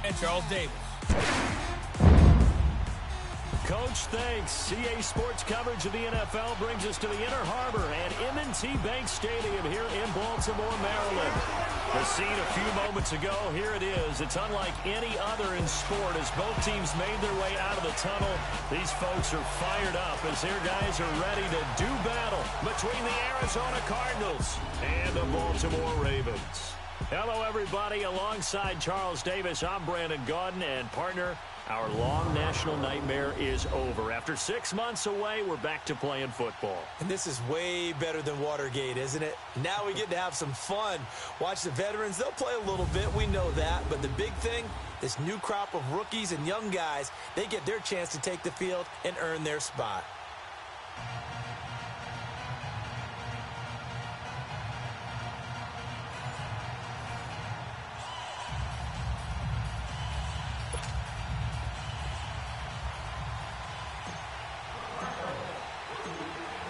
and Charles Davis. Coach, thanks. CA Sports coverage of the NFL brings us to the Inner Harbor at M&T Bank Stadium here in Baltimore, Maryland. The scene a few moments ago, here it is. It's unlike any other in sport as both teams made their way out of the tunnel. These folks are fired up as their guys are ready to do battle between the Arizona Cardinals and the Baltimore Ravens. Hello, everybody. Alongside Charles Davis, I'm Brandon Gaudin, and partner, our long national nightmare is over. After 6 months away, we're back to playing football. And this is way better than Watergate, isn't it? Now we get to have some fun. Watch the veterans. They'll play a little bit. We know that. But the big thing, this new crop of rookies and young guys, they get their chance to take the field and earn their spot.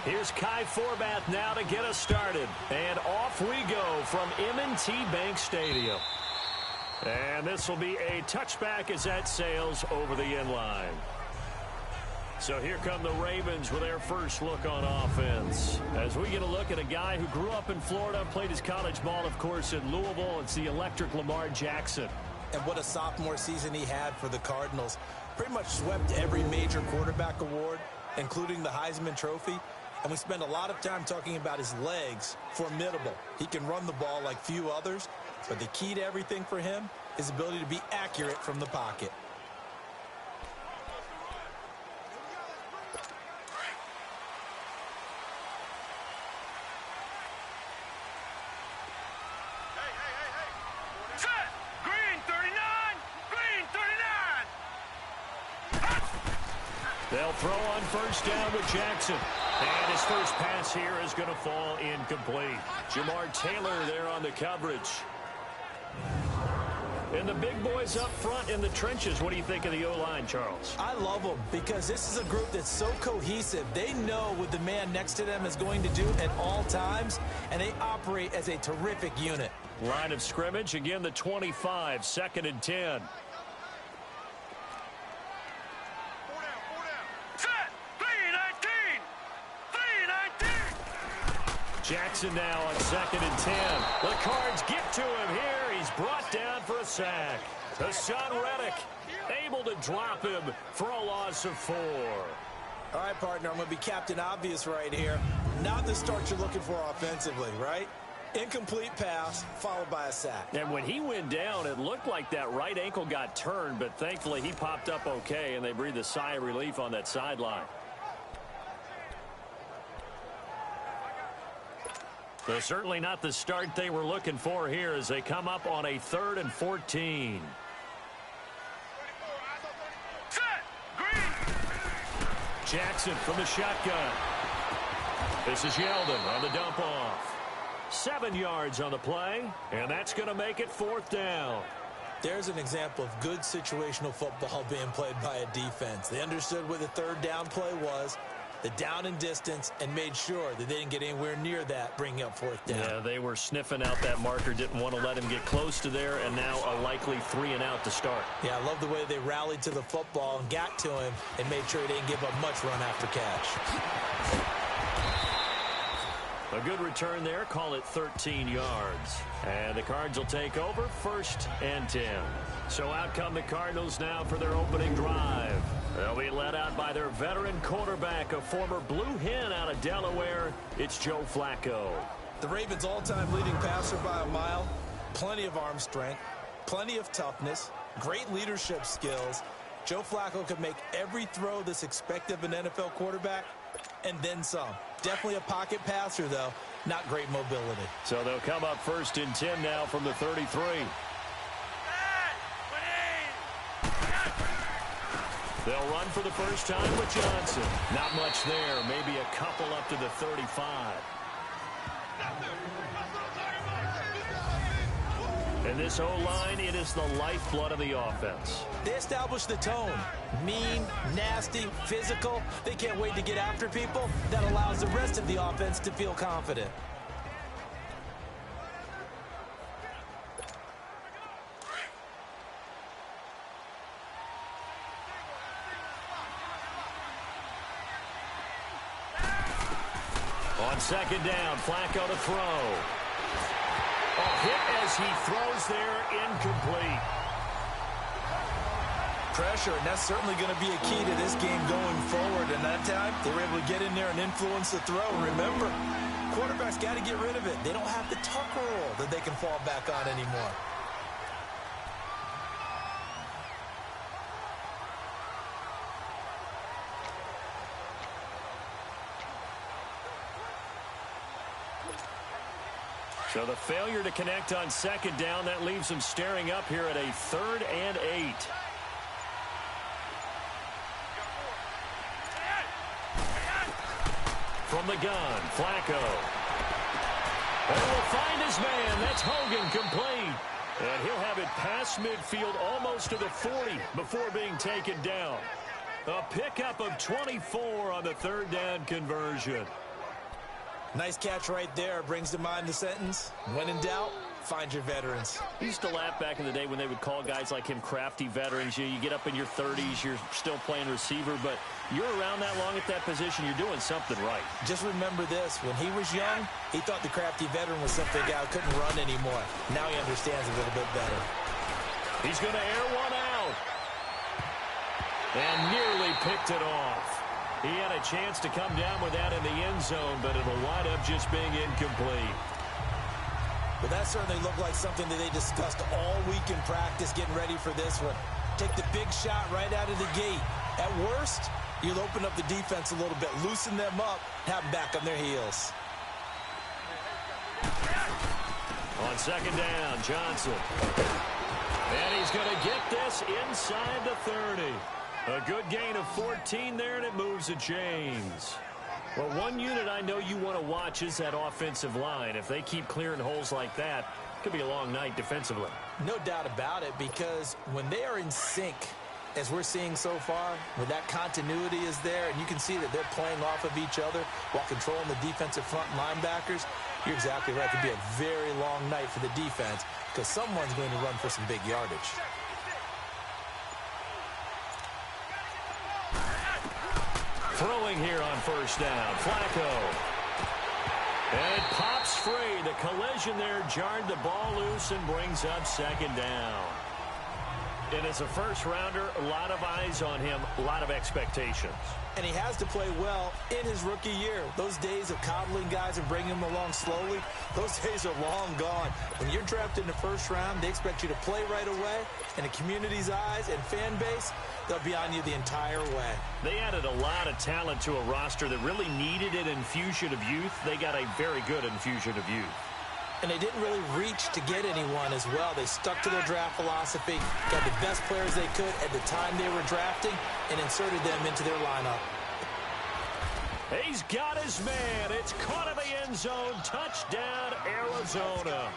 Here's Kai Forbath now to get us started. And off we go from M&T Bank Stadium. And this will be a touchback as that sails over the end line. So here come the Ravens with their first look on offense. As we get a look at a guy who grew up in Florida, played his college ball, of course, in Louisville. It's the electric Lamar Jackson. And what a sophomore season he had for the Cardinals. Pretty much swept every major quarterback award, including the Heisman Trophy. And we spend a lot of time talking about his legs. Formidable. He can run the ball like few others, but the key to everything for him is ability to be accurate from the pocket. Set! Green 39! Green 39! They'll throw on first down with Jackson. And his first pass here is going to fall incomplete. Jamar Taylor there on the coverage. And the big boys up front in the trenches. What do you think of the O-line, Charles? I love them because this is a group that's so cohesive. They know what the man next to them is going to do at all times, and they operate as a terrific unit. Line of scrimmage, again the 25, 2nd and 10. Jackson now on 2nd and 10. The Cards get to him here. He's brought down for a sack. Hassan Reddick able to drop him for a loss of 4. All right, partner, I'm going to be Captain Obvious right here. Not the start you're looking for offensively, right? Incomplete pass followed by a sack. And when he went down, it looked like that right ankle got turned, but thankfully he popped up okay, and they breathed a sigh of relief on that sideline. So certainly not the start they were looking for here as they come up on a 3rd and 14. Set! Green! Jackson from the shotgun. This is Yeldon on the dump off. 7 yards on the play, and that's going to make it 4th down. There's an example of good situational football being played by a defense. They understood what the 3rd down play was, the down and distance, and made sure that they didn't get anywhere near that, bringing up 4th down. Yeah, they were sniffing out that marker, didn't want to let him get close to there, and now a likely 3 and out to start. Yeah, I love the way they rallied to the football and got to him and made sure he didn't give up much run after catch. A good return there, call it 13 yards. And the Cards will take over 1st and 10. So out come the Cardinals now for their opening drive. They'll be led out by their veteran quarterback, a former Blue Hen out of Delaware. It's Joe Flacco. The Ravens' all-time leading passer by a mile. Plenty of arm strength, plenty of toughness, great leadership skills. Joe Flacco could make every throw that's expected of an NFL quarterback, and then some. Definitely a pocket passer, though. Not great mobility. So they'll come up 1st and 10 now from the 33. They'll run for the first time with Johnson. Not much there. Maybe a couple up to the 35. And this O-line, it is the lifeblood of the offense. They establish the tone. Mean, nasty, physical. They can't wait to get after people. That allows the rest of the offense to feel confident. On second down, Flacco to throw. A hit as he throws there, incomplete. Pressure, and that's certainly going to be a key to this game going forward. And that time, they were able to get in there and influence the throw. Remember, quarterbacks got to get rid of it. They don't have the tuck rule that they can fall back on anymore. So the failure to connect on second down, that leaves them staring up here at a 3rd and 8. From the gun, Flacco. And will find his man. That's Hogan, complete. And he'll have it past midfield almost to the 40 before being taken down. A pickup of 24 on the 3rd down conversion. Nice catch right there. Brings to mind the sentence, when in doubt, find your veterans. I used to laugh back in the day when they would call guys like him crafty veterans. You get up in your 30s, you're still playing receiver, but you're around that long at that position, you're doing something right. Just remember this. When he was young, he thought the crafty veteran was simply a guy who couldn't run anymore. Now he understands a little bit better. He's going to air one out. And nearly picked it off. He had a chance to come down with that in the end zone, but it'll wind up just being incomplete. But that certainly looked like something that they discussed all week in practice, getting ready for this one. Take the big shot right out of the gate. At worst, you'll open up the defense a little bit, loosen them up, have them back on their heels. On second down, Johnson. And he's going to get this inside the 30. A good gain of 14 there, and it moves the chains. Well, one unit I know you want to watch is that offensive line. If they keep clearing holes like that, it could be a long night defensively. No doubt about it, because when they are in sync, as we're seeing so far, when that continuity is there, and you can see that they're playing off of each other while controlling the defensive front linebackers, you're exactly right. It could be a very long night for the defense because someone's going to run for some big yardage. Throwing here on first down, Flacco. And it pops free. The collision there jarred the ball loose and brings up second down. And as a first-rounder, a lot of eyes on him, a lot of expectations. And he has to play well in his rookie year. Those days of coddling guys and bringing them along slowly, those days are long gone. When you're drafted in the first round, they expect you to play right away. And the community's eyes and fan base, they'll be on you the entire way. They added a lot of talent to a roster that really needed an infusion of youth. They got a very good infusion of youth. And they didn't really reach to get anyone as well. They stuck to their draft philosophy, got the best players they could at the time they were drafting, and inserted them into their lineup. He's got his man. It's caught in the end zone. Touchdown, Arizona.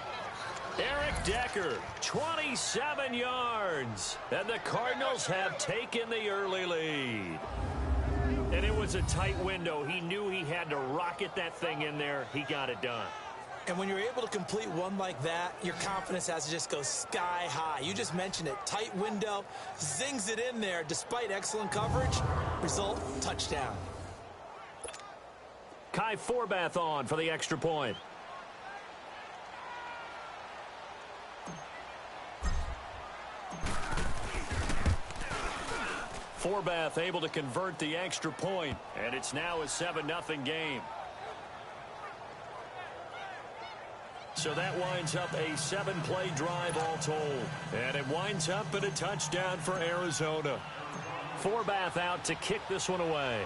Eric Decker, 27 yards. And the Cardinals have taken the early lead. And it was a tight window. He knew he had to rocket that thing in there. He got it done. And when you're able to complete one like that, your confidence has to just go sky high. You just mentioned it. Tight window, zings it in there despite excellent coverage. Result, touchdown. Kai Forbath on for the extra point. Forbath able to convert the extra point, and it's now a 7-0 game. So that winds up a 7-play drive all told. And it winds up in a touchdown for Arizona. Forbath out to kick this one away.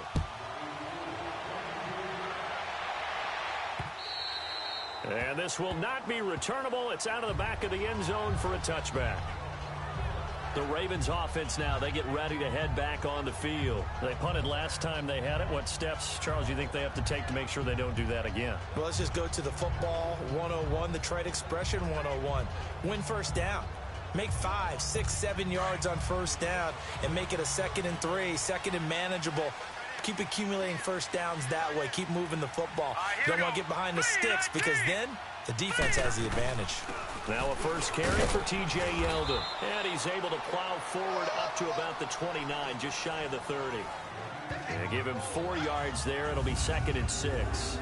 And this will not be returnable. It's out of the back of the end zone for a touchback. The Ravens offense now, they get ready to head back on the field. They punted last time they had it. What steps, Charles, you think they have to take to make sure they don't do that again? Well, let's just go to the football 101, the trade expression 101. Win first down. Make 5, 6, 7 yards on first down and make it a 2nd and 3, 2nd and manageable. Keep accumulating first downs that way. Keep moving the football. You don't want to get behind the sticks because then the defense has the advantage. Now a first carry for T.J. Yeldon. And he's able to plow forward up to about the 29, just shy of the 30. And give him 4 yards there. It'll be 2nd and 6.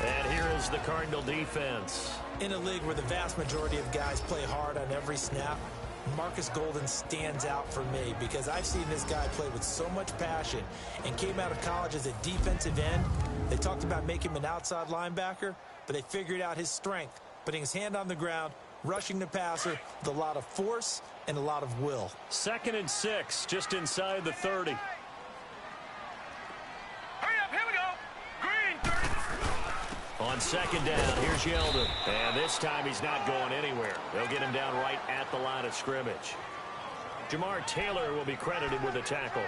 And here is the Cardinal defense. In a league where the vast majority of guys play hard on every snap, Marcus Golden stands out for me because I've seen this guy play with so much passion and came out of college as a defensive end. They talked about making him an outside linebacker, but they figured out his strength, putting his hand on the ground, rushing the passer with a lot of force and a lot of will. 2nd and 6, just inside the 30. Hurry up, here we go. Green, 30. On 2nd down, here's Yeldon. And this time he's not going anywhere. They'll get him down right at the line of scrimmage. Jamar Taylor will be credited with a tackle.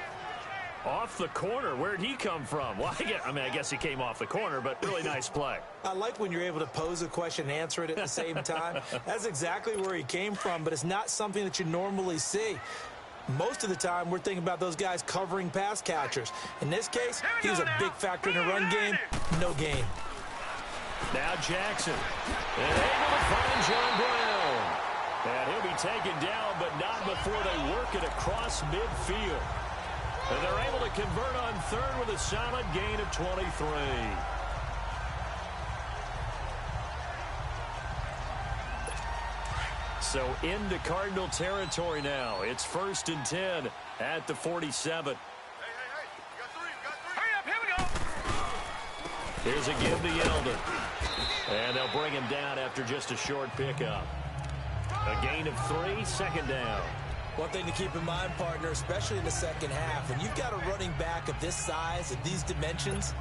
Off the corner, where'd he come from? Well, I guess he came off the corner, but really nice play. I like when you're able to pose a question and answer it at the same time. That's exactly where he came from, but it's not something that you normally see. Most of the time, we're thinking about those guys covering pass catchers. In this case, he was a big factor in the run game. No gain. Now Jackson. And able to find John Brown. And he'll be taken down, but not before they work it across midfield. And they're able to convert on 3rd with a solid gain of 23. So into Cardinal territory now. It's 1st and 10 at the 47. Hey, you got 3, you got 3. Hurry up, here we go. Here's a give to Yeldon. And they'll bring him down after just a short pickup. A gain of 3, 2nd down. One thing to keep in mind, partner, especially in the second half, when you've got a running back of this size, of these dimensions,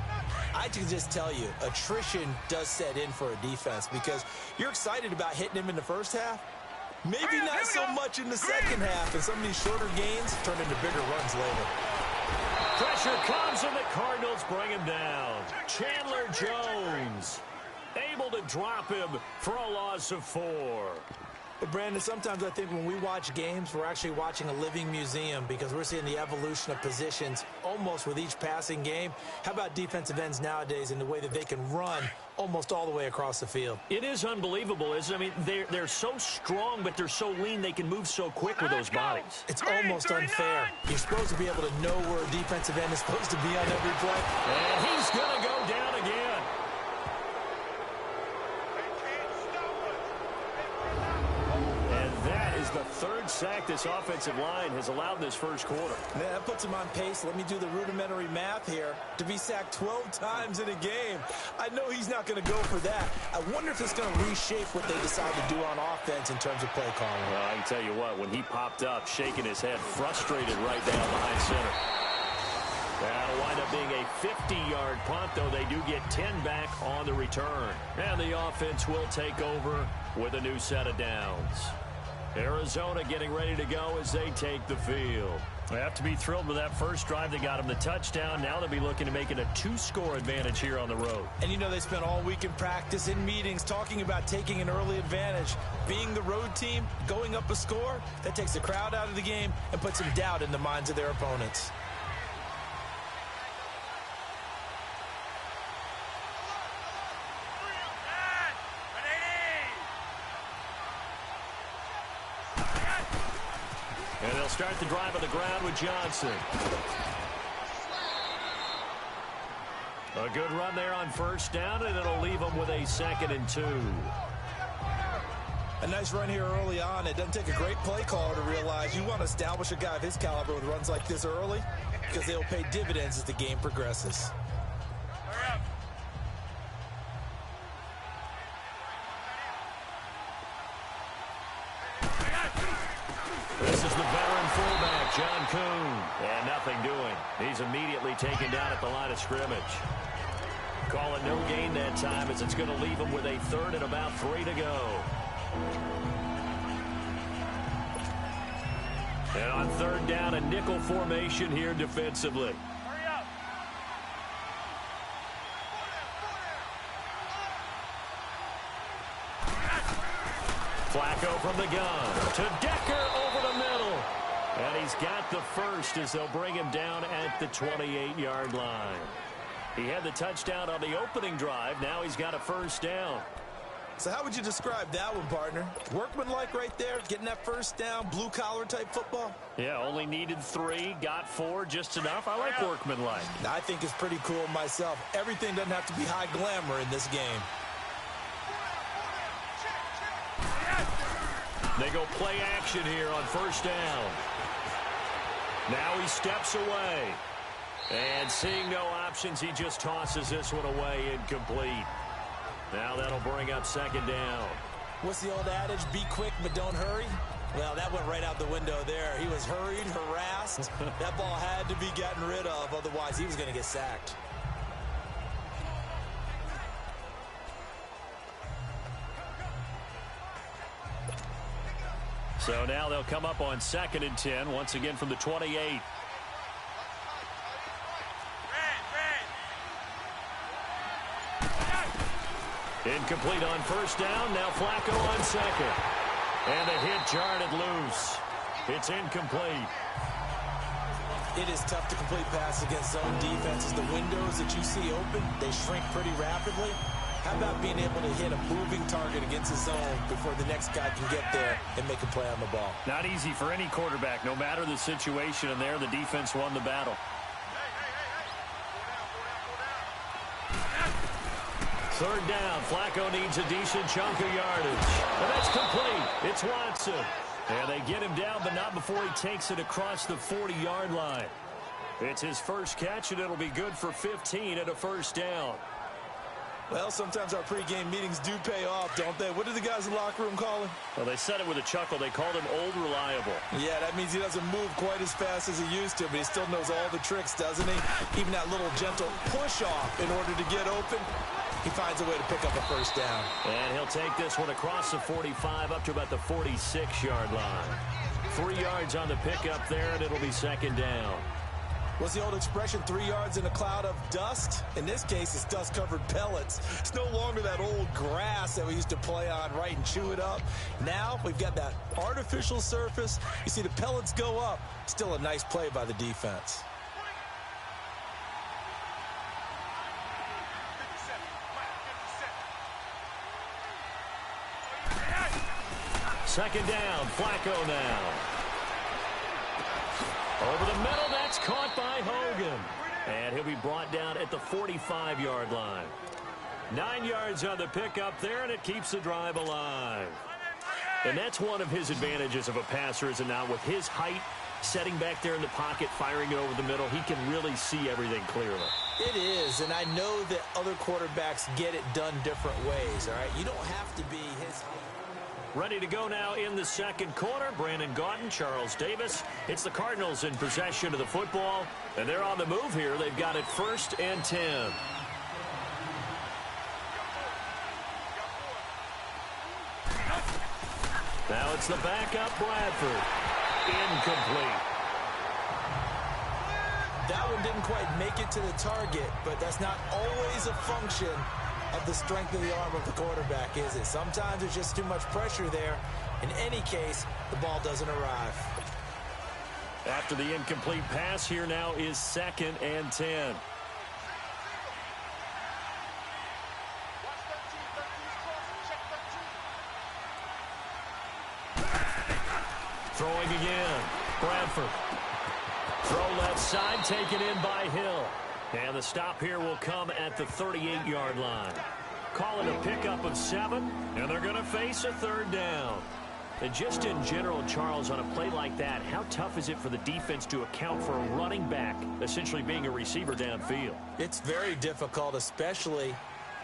I can just tell you, attrition does set in for a defense because you're excited about hitting him in the first half. Maybe not so much in the second half, and some of these shorter gains turn into bigger runs later. Pressure comes, and the Cardinals bring him down. Chandler Jones able to drop him for a loss of 4. But Brandon, sometimes I think when we watch games, we're actually watching a living museum because we're seeing the evolution of positions almost with each passing game. How about defensive ends nowadays in the way that they can run almost all the way across the field? It is unbelievable, isn't it? I mean, they're so strong, but they're so lean, they can move so quick with those bodies. It's almost unfair. You're supposed to be able to know where a defensive end is supposed to be on every play. And he's going to go down again. The 3rd sack this offensive line has allowed this first quarter. Man, that puts him on pace. Let me do the rudimentary math here. To be sacked 12 times in a game, I know he's not going to go for that. I wonder if it's going to reshape what they decide to do on offense in terms of play calling. Well, I can tell you what, when he popped up, shaking his head, frustrated right down behind center. That'll wind up being a 50-yard punt, though they do get 10 back on the return. And the offense will take over with a new set of downs. Arizona getting ready to go as they take the field. They have to be thrilled with that first drive. They got them the touchdown. Now they'll be looking to make it a 2-score advantage here on the road. And you know they spent all week in practice, in meetings, talking about taking an early advantage. Being the road team, going up a score, that takes the crowd out of the game and puts some doubt in the minds of their opponents. And they'll start the drive on the ground with Johnson. A good run there on 1st down, and it'll leave them with a 2nd and 2. A nice run here early on. It doesn't take a great play caller to realize you want to establish a guy of his caliber with runs like this early because they'll pay dividends as the game progresses. This is the veteran fullback, John Kuhn. And nothing doing. He's immediately taken down at the line of scrimmage. Call it no gain that time as it's going to leave him with a 3rd and about 3 to go. And on 3rd down, a nickel formation here defensively. Flacco from the gun to Decker over the middle. And he's got the first as they'll bring him down at the 28-yard line. He had the touchdown on the opening drive. Now he's got a 1st down. So how would you describe that one, partner? Workmanlike right there, getting that first down, blue-collar type football? Yeah, only needed 3, got 4, just enough. I like workmanlike. I think it's pretty cool myself. Everything doesn't have to be high glamour in this game. They go play action here on first down. Now he steps away. And seeing no options, he just tosses this one away, incomplete. Now that'll bring up second down. What's the old adage? Be quick, but don't hurry. Well, that went right out the window there. He was hurried, harassed. That ball had to be gotten rid of, otherwise he was going to get sacked. So now they'll come up on 2nd and 10, once again from the 28. Incomplete on first down. Now Flacco on second. And the hit jarred it loose. It's incomplete. It is tough to complete passes against zone defenses. The windows that you see open, they shrink pretty rapidly. How about being able to hit a moving target against a zone before the next guy can get there and make a play on the ball? Not easy for any quarterback, no matter the situation. And there, the defense won the battle. Third down. Flacco needs a decent chunk of yardage. And that's complete. It's Watson. And they get him down, but not before he takes it across the 40-yard line. It's his first catch, and it'll be good for 15 at a first down. Well, sometimes our pregame meetings do pay off, don't they? What do the guys in the locker room call him? Well, they said it with a chuckle. They called him Old Reliable. Yeah, that means he doesn't move quite as fast as he used to, but he still knows all the tricks, doesn't he? Even that little gentle push-off in order to get open. He finds a way to pick up a first down. And he'll take this one across the 45 up to about the 46-yard line. 3 yards on the pickup there, and it'll be second down. What's the old expression, 3 yards in a cloud of dust? In this case, it's dust-covered pellets. It's no longer that old grass that we used to play on, right, and chew it up. Now we've got that artificial surface. You see the pellets go up. Still a nice play by the defense. Second down, Flacco now. Over the middle, that's caught by Hogan. And he'll be brought down at the 45-yard line. 9 yards on the pickup there, and it keeps the drive alive. And that's one of his advantages of a passer, is it not? With his height, setting back there in the pocket, firing it over the middle, he can really see everything clearly. It is, and I know that other quarterbacks get it done different ways, all right? You don't have to be his height. Ready to go now in the second quarter. Brandon Gaudin, Charles Davis. It's the Cardinals in possession of the football, and they're on the move here. They've got it 1st and 10. Now it's the backup, Bradford. Incomplete. That one didn't quite make it to the target, but that's not always a function of the strength of the arm of the quarterback, is it? Sometimes there's just too much pressure there. In any case, the ball doesn't arrive. After the incomplete pass, here now is 2nd and 10. Throwing again. Bradford. Throw left side, taken in by Hill. And the stop here will come at the 38-yard line. Call it a pickup of 7, and they're going to face a 3rd down. And just in general, Charles, on a play like that, how tough is it for the defense to account for a running back essentially being a receiver downfield? It's very difficult, especially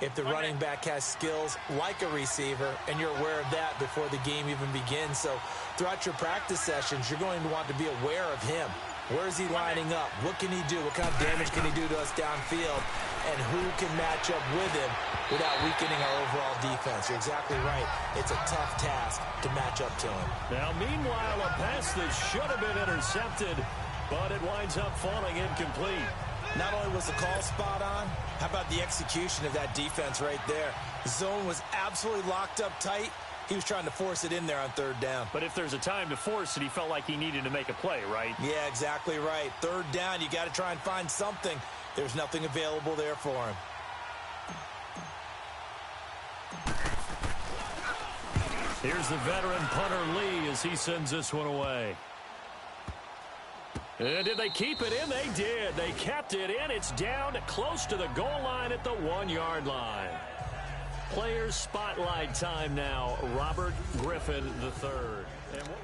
if the running back has skills like a receiver, and you're aware of that before the game even begins. So throughout your practice sessions, you're going to want to be aware of him. Where is he lining up? What can he do? What kind of damage can he do to us downfield? And who can match up with him without weakening our overall defense? You're exactly right. It's a tough task to match up to him. Now, meanwhile, a pass that should have been intercepted, but it winds up falling incomplete. Not only was the call spot on, how about the execution of that defense right there? The zone was absolutely locked up tight. He was trying to force it in there on 3rd down. But if there's a time to force it, he felt like he needed to make a play, right? Yeah, exactly right. 3rd down, you got to try and find something. There's nothing available there for him. Here's the veteran punter Lee as he sends this one away. And did they keep it in? They did. They kept it in. It's down close to the goal line at the 1-yard line. Players spotlight time now. Robert Griffin III. And what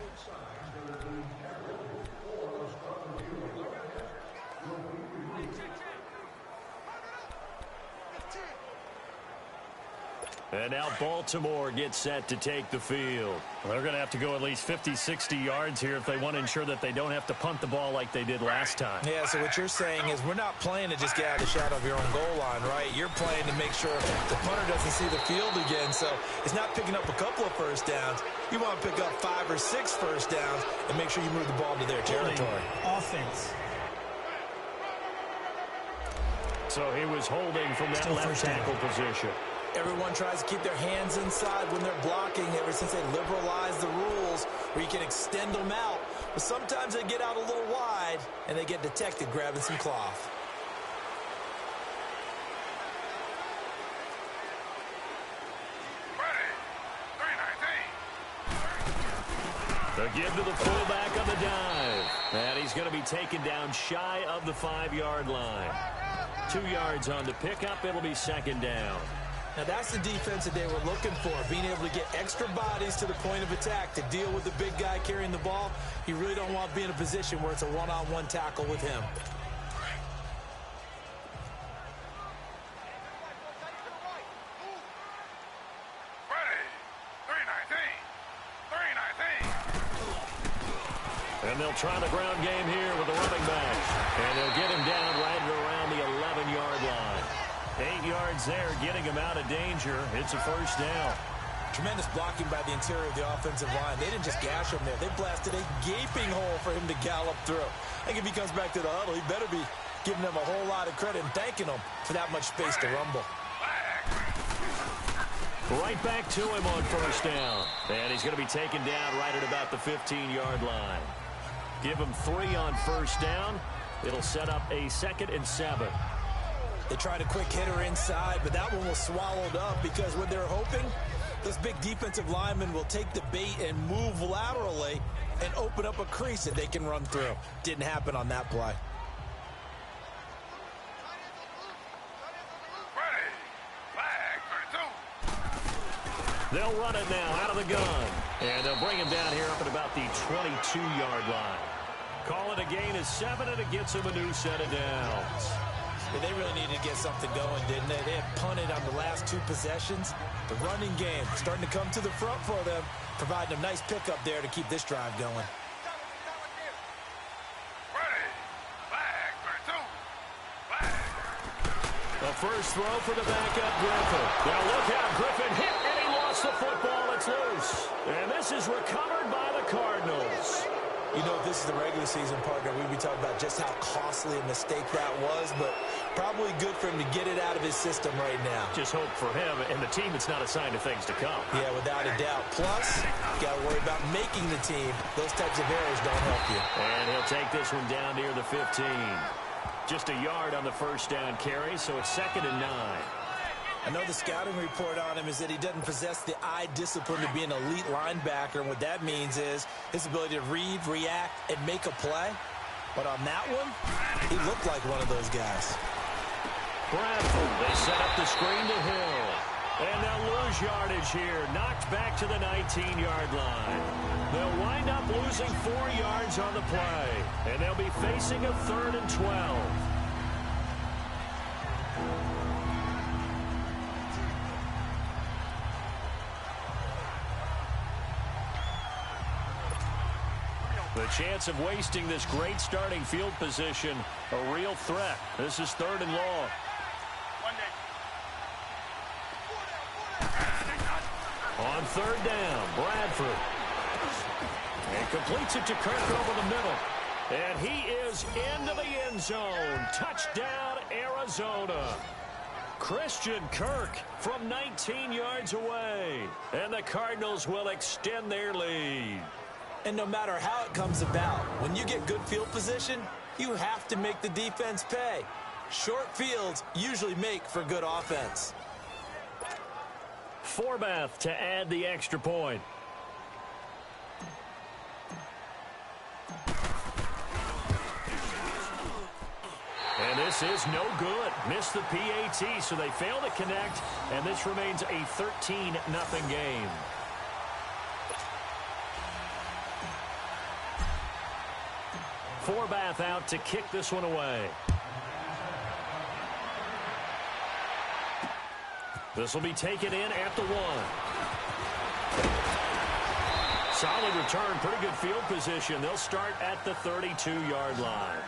And now Baltimore gets set to take the field. Well, they're going to have to go at least 50, 60 yards here if they want to ensure that they don't have to punt the ball like they did last time. Yeah, so what you're saying is we're not playing to just get out of the shadow of your own goal line, right? You're playing to make sure the punter doesn't see the field again. So it's not picking up a couple of first downs. You want to pick up 5 or 6 first downs and make sure you move the ball to their territory. Offense. So he was holding from that left tackle position. Everyone tries to keep their hands inside when they're blocking ever since they liberalized the rules where you can extend them out. But sometimes they get out a little wide and they get detected grabbing some cloth. The give to the fullback on the dive. And he's going to be taken down shy of the 5-yard line. 2 yards on the pickup. It'll be second down. Now, that's the defense that they were looking for, being able to get extra bodies to the point of attack to deal with the big guy carrying the ball. You really don't want to be in a position where it's a one-on-one tackle with him. And they'll try the ground game here with the running back. And they'll get him down right around the 11-yard line. 8 yards there, getting him out of danger. It's a first down. Tremendous blocking by the interior of the offensive line. They didn't just gash him there. They blasted a gaping hole for him to gallop through. I think if he comes back to the huddle, he better be giving them a whole lot of credit and thanking them for that much space to rumble. Right back to him on first down. And he's going to be taken down right at about the 15-yard line. Give him 3 on first down. It'll set up a 2nd and 7. They tried a quick hitter inside, but that one was swallowed up because what they're hoping, those big defensive linemen will take the bait and move laterally and open up a crease that they can run through. Didn't happen on that play. They'll run it now out of the gun. And they'll bring him down here up at about the 22-yard line. Call it a gain of 7, and it gets him a new set of downs. Yeah, they really needed to get something going, didn't they? They had punted on the last 2 possessions. The running game starting to come to the front for them, providing a nice pickup there to keep this drive going. The first throw for the backup Griffin. Now look out, Griffin hit, and he lost the football. It's loose. And this is recovered by the Cardinals. You know, if this is the regular season, partner, we'd be talking about just how costly a mistake that was, but probably good for him to get it out of his system right now. Just hope for him and the team it's not a sign of things to come. Yeah, without a doubt. Plus, got to worry about making the team. Those types of errors don't help you. And he'll take this one down near the 15. Just a yard on the first down carry, so it's 2nd and 9. I know the scouting report on him is that he doesn't possess the eye discipline to be an elite linebacker, and what that means is his ability to read, react, and make a play. But on that one, he looked like one of those guys. Bradford, they set up the screen to Hill. And they'll lose yardage here, knocked back to the 19-yard line. They'll wind up losing 4 yards on the play, and they'll be facing a 3rd and 12. The chance of wasting this great starting field position, a real threat. This is 3rd and long. On 3rd down, Bradford. And completes it to Kirk over the middle. And he is into the end zone. Touchdown, Arizona. Christian Kirk from 19 yards away. And the Cardinals will extend their lead. And no matter how it comes about, when you get good field position, you have to make the defense pay. Short fields usually make for good offense. Forbath to add the extra point. This is no good. Missed the PAT, so they fail to connect, and this remains a 13-0 game. Forbath out to kick this one away. This will be taken in at the 1. Solid return, pretty good field position. They'll start at the 32-yard line.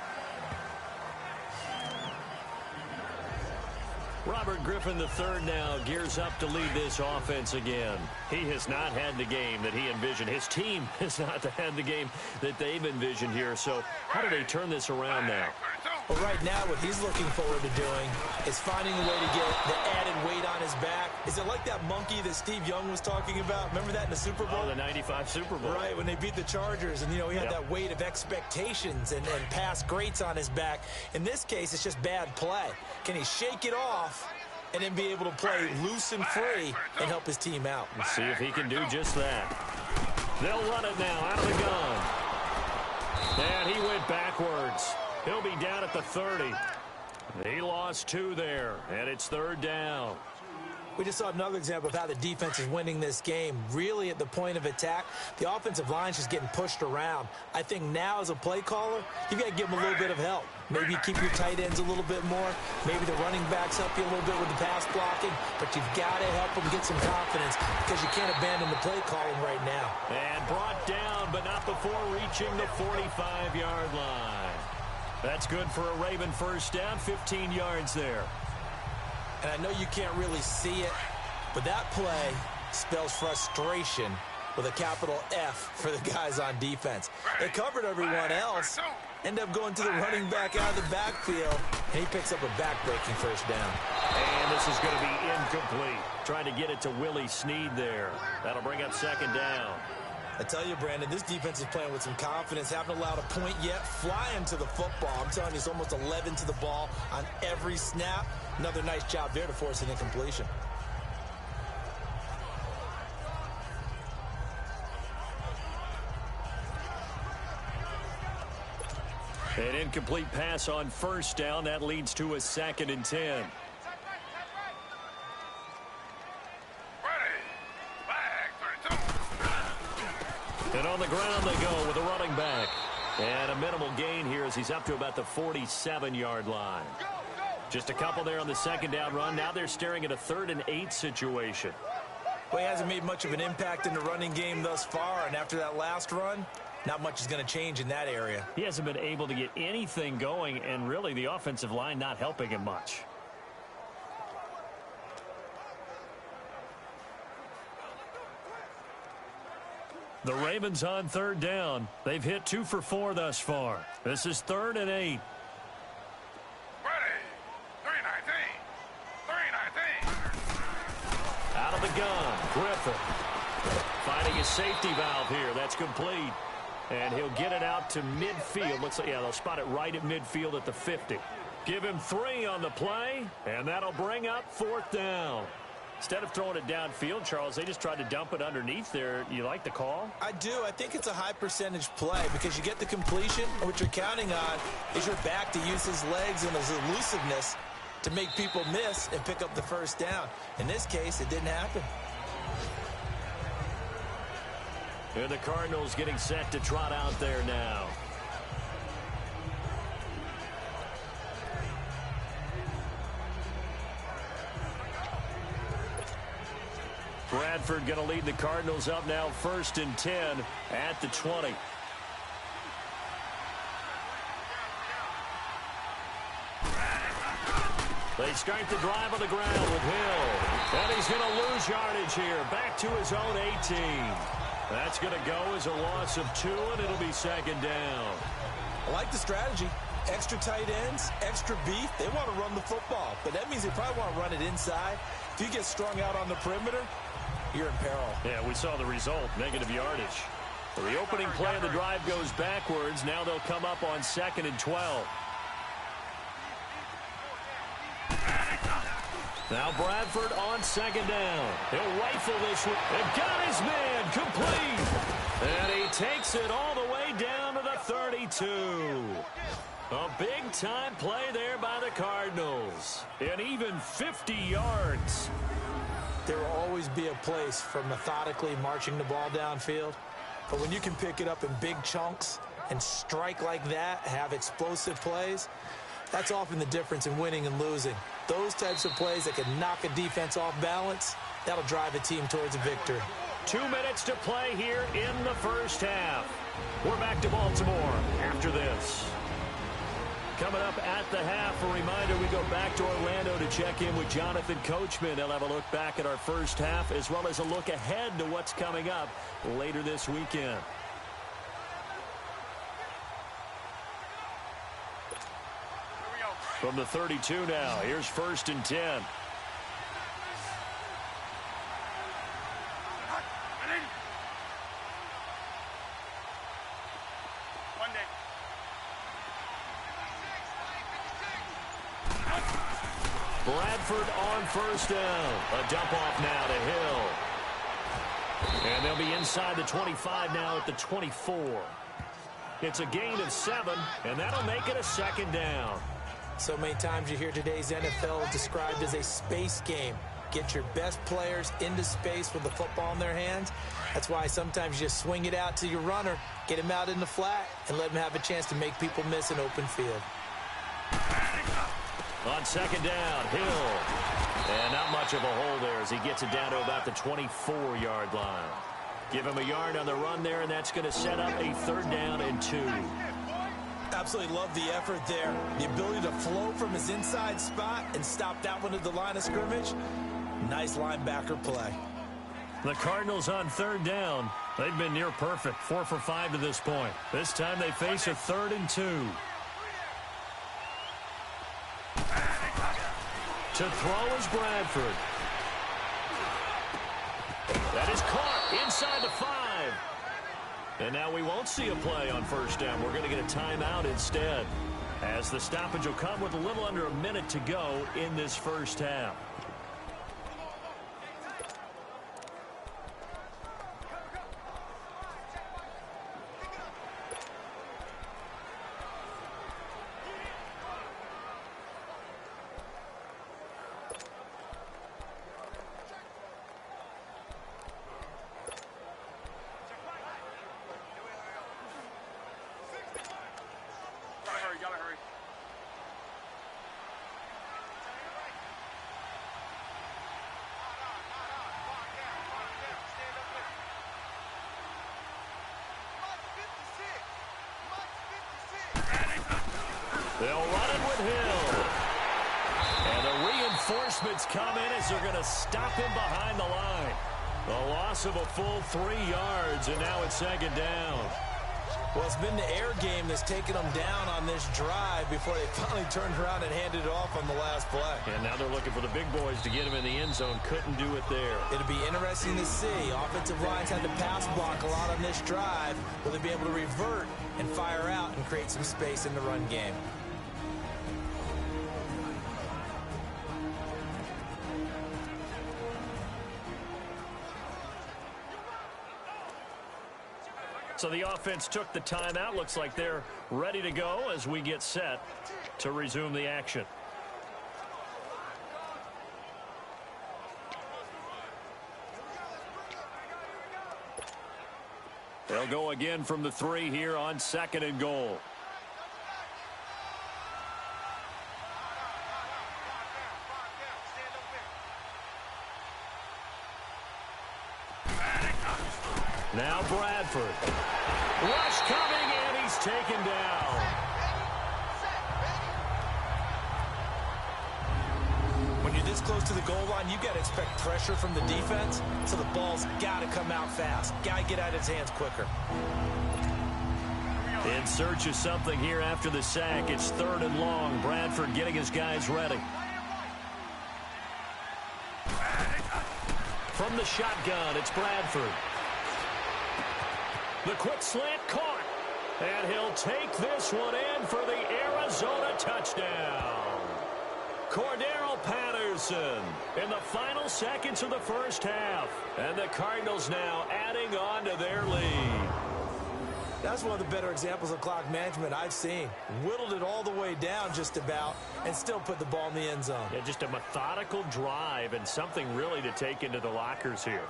Robert Griffin III now gears up to lead this offense again. He has not had the game that he envisioned. His team has not had the game that they've envisioned here. So how do they turn this around now? Well, right now, what he's looking forward to doing is finding a way to get the added weight on his back. Is it like that monkey that Steve Young was talking about? Remember that in the Super Bowl? Oh, the 95 Super Bowl. Right, when they beat the Chargers. And, you know, he had that weight of expectations and past greats on his back. In this case, it's just bad play. Can he shake it off and then be able to play loose and free and help his team out? Let's see if he can do just that. They'll run it now out of the gun. And he went backwards. He'll be down at the 30. He lost 2 there, and it's 3rd down. We just saw another example of how the defense is winning this game. Really at the point of attack, the offensive line's just getting pushed around. I think now as a play caller, you've got to give them a little bit of help. Maybe keep your tight ends a little bit more. Maybe the running backs help you a little bit with the pass blocking. But you've got to help them get some confidence because you can't abandon the play calling right now. And brought down, but not before reaching the 45-yard line. That's good for a Raven first down, 15 yards there. And I know you can't really see it, but that play spells frustration with a capital F for the guys on defense. They covered everyone else, end up going to the running back out of the backfield, and he picks up a back-breaking first down. And this is going to be incomplete. Trying to get it to Willie Snead there. That'll bring up 2nd down. I tell you, Brandon, this defense is playing with some confidence. Haven't allowed a point yet. Flying to the football. I'm telling you, it's almost 11 to the ball on every snap. Another nice job there to force an incompletion. An incomplete pass on first down. That leads to a 2nd and 10. And on the ground they go with a running back. And a minimal gain here as he's up to about the 47-yard line. Just a couple there on the 2nd down run. Now they're staring at a 3rd and 8 situation. Well, he hasn't made much of an impact in the running game thus far. And after that last run, not much is going to change in that area. He hasn't been able to get anything going, and really the offensive line not helping him much. The Ravens on 3rd down. They've hit 2 for 4 thus far. This is 3rd and 8. Ready. 3-19. 3-19. Out of the gun, Griffin. Finding his safety valve here. That's complete. And he'll get it out to midfield. Looks like, yeah, they'll spot it right at midfield at the 50. Give him 3 on the play, and that'll bring up 4th down. Instead of throwing it downfield, Charles, they just tried to dump it underneath there. You like the call? I do. I think it's a high percentage play because you get the completion, and what you're counting on is your back to use his legs and his elusiveness to make people miss and pick up the first down. In this case, it didn't happen. And the Cardinals getting set to trot out there now. Bradford going to lead the Cardinals up now 1st and 10 at the 20. They start the drive on the ground with Hill. And he's going to lose yardage here. Back to his own 18. That's going to go as a loss of 2, and it'll be 2nd down. I like the strategy. Extra tight ends, extra beef. They want to run the football, but that means they probably want to run it inside. If you get strung out on the perimeter, you're in peril. Yeah, we saw the result, negative yardage. Well, the opening play of the drive goes backwards. Now they'll come up on 2nd and 12. Now Bradford on 2nd down. He'll rifle this one. And got his man complete. And he takes it all the way down to the 32. A big-time play there by the Cardinals. And even 50 yards. There will always be a place for methodically marching the ball downfield. But when you can pick it up in big chunks and strike like that, have explosive plays, that's often the difference in winning and losing. Those types of plays that can knock a defense off balance, that'll drive a team towards a victory. 2 minutes to play here in the first half. We're back to Baltimore after this. Coming up at the half, a reminder, we go back to Orlando to check in with Jonathan Coachman. He'll have a look back at our first half as well as a look ahead to what's coming up later this weekend. From the 32 now, here's 1st and 10. Bradford on 1st down. A dump off now to Hill. And they'll be inside the 25 now at the 24. It's a gain of 7, and that'll make it a 2nd down. So many times you hear today's NFL described as a space game. Get your best players into space with the football in their hands. That's why sometimes you just swing it out to your runner, get him out in the flat, and let him have a chance to make people miss an open field. On 2nd down, Hill. And not much of a hole there as he gets it down to about the 24-yard line. Give him a yard on the run there, and that's going to set up a 3rd down and 2. Absolutely love the effort there. The ability to flow from his inside spot and stop that one at the line of scrimmage. Nice linebacker play. The Cardinals on 3rd down. They've been near perfect, 4 for 5 to this point. This time they face a 3rd and 2. To throw is Bradford. That is caught inside the 5. And now we won't see a play on 1st down. We're going to get a timeout instead, as the stoppage will come with a little under a minute to go in this first half. They'll run it with Hill. And the reinforcements come in as they're going to stop him behind the line. A loss of a full 3 yards, and now it's 2nd down. Well, it's been the air game that's taken them down on this drive before they finally turned around and handed it off on the last play. And now they're looking for the big boys to get him in the end zone. Couldn't do it there. It'll be interesting to see. Offensive lines had to pass block a lot on this drive. Will they be able to revert and fire out and create some space in the run game? So the offense took the timeout. Looks like they're ready to go as we get set to resume the action. They'll go again from the 3 here on 2nd and goal. Now Bradford. Rush coming, and he's taken down. When you're this close to the goal line, you got to expect pressure from the defense, so the ball's got to come out fast. Got to get out of his hands quicker. In search of something here after the sack. It's 3rd and long. Bradford getting his guys ready. From the shotgun, it's Bradford. The quick slant caught. And he'll take this one in for the Arizona touchdown. Cordero Patterson in the final seconds of the first half. And the Cardinals now adding on to their lead. That's one of the better examples of clock management I've seen. Whittled it all the way down just about and still put the ball in the end zone. Yeah, just a methodical drive and something really to take into the lockers here.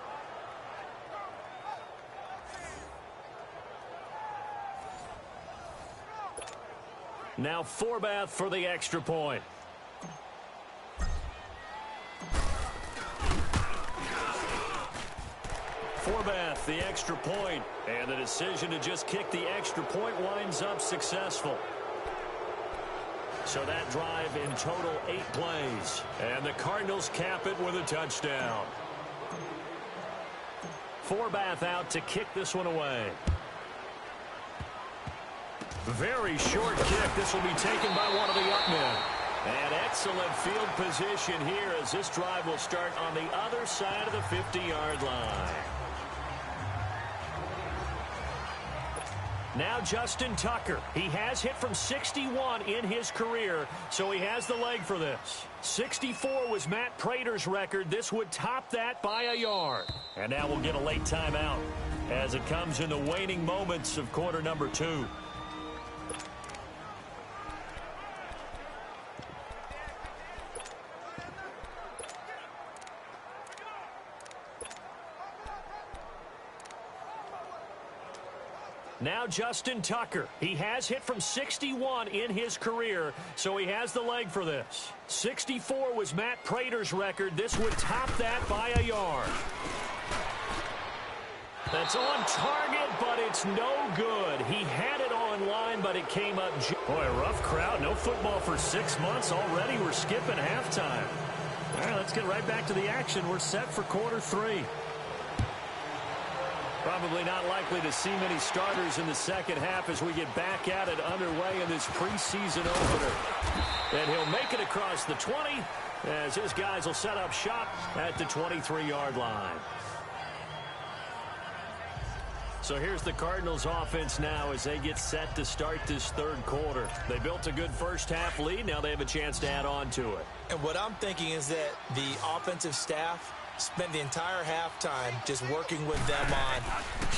Now Forbath for the extra point. Forbath, the extra point, and the decision to just kick the extra point winds up successful. So that drive in total 8 plays, and the Cardinals cap it with a touchdown. Forbath out to kick this one away. Very short kick. This will be taken by one of the up men. And excellent field position here as this drive will start on the other side of the 50-yard line. Now Justin Tucker. He has hit from 61 in his career, so he has the leg for this. 64 was Matt Prater's record. This would top that by a yard. And now we'll get a late timeout as it comes in the waning moments of quarter number 2. Now Justin Tucker. He has hit from 61 in his career, so he has the leg for this. 64 was Matt Prater's record. This would top that by a yard. That's on target, but it's no good. He had it on line, but it came up. Boy, a rough crowd. No football for 6 months. Already we're skipping halftime. All right, let's get right back to the action. We're set for quarter 3. Probably not likely to see many starters in the second half as we get back at it underway in this preseason opener. And he'll make it across the 20 as his guys will set up shop at the 23-yard line. So here's the Cardinals offense now as they get set to start this third quarter. They built a good first half lead. Now they have a chance to add on to it. And what I'm thinking is that the offensive staff spend the entire halftime just working with them on,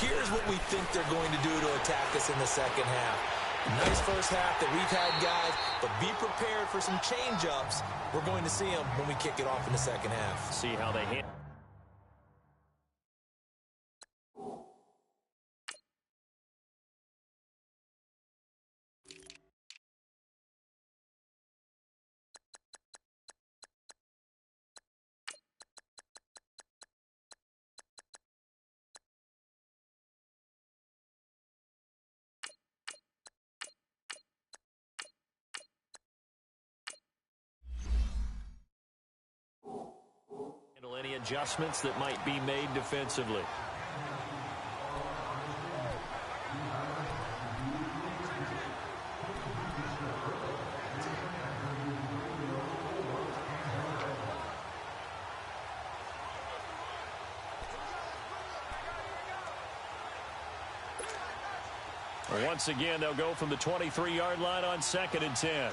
here's what we think they're going to do to attack us in the second half. Nice first half that we've had, guys, but be prepared for some change-ups. We're going to see them when we kick it off in the second half. See how they handle. Any adjustments that might be made defensively. Once again, they'll go from the 23-yard line on 2nd and 10.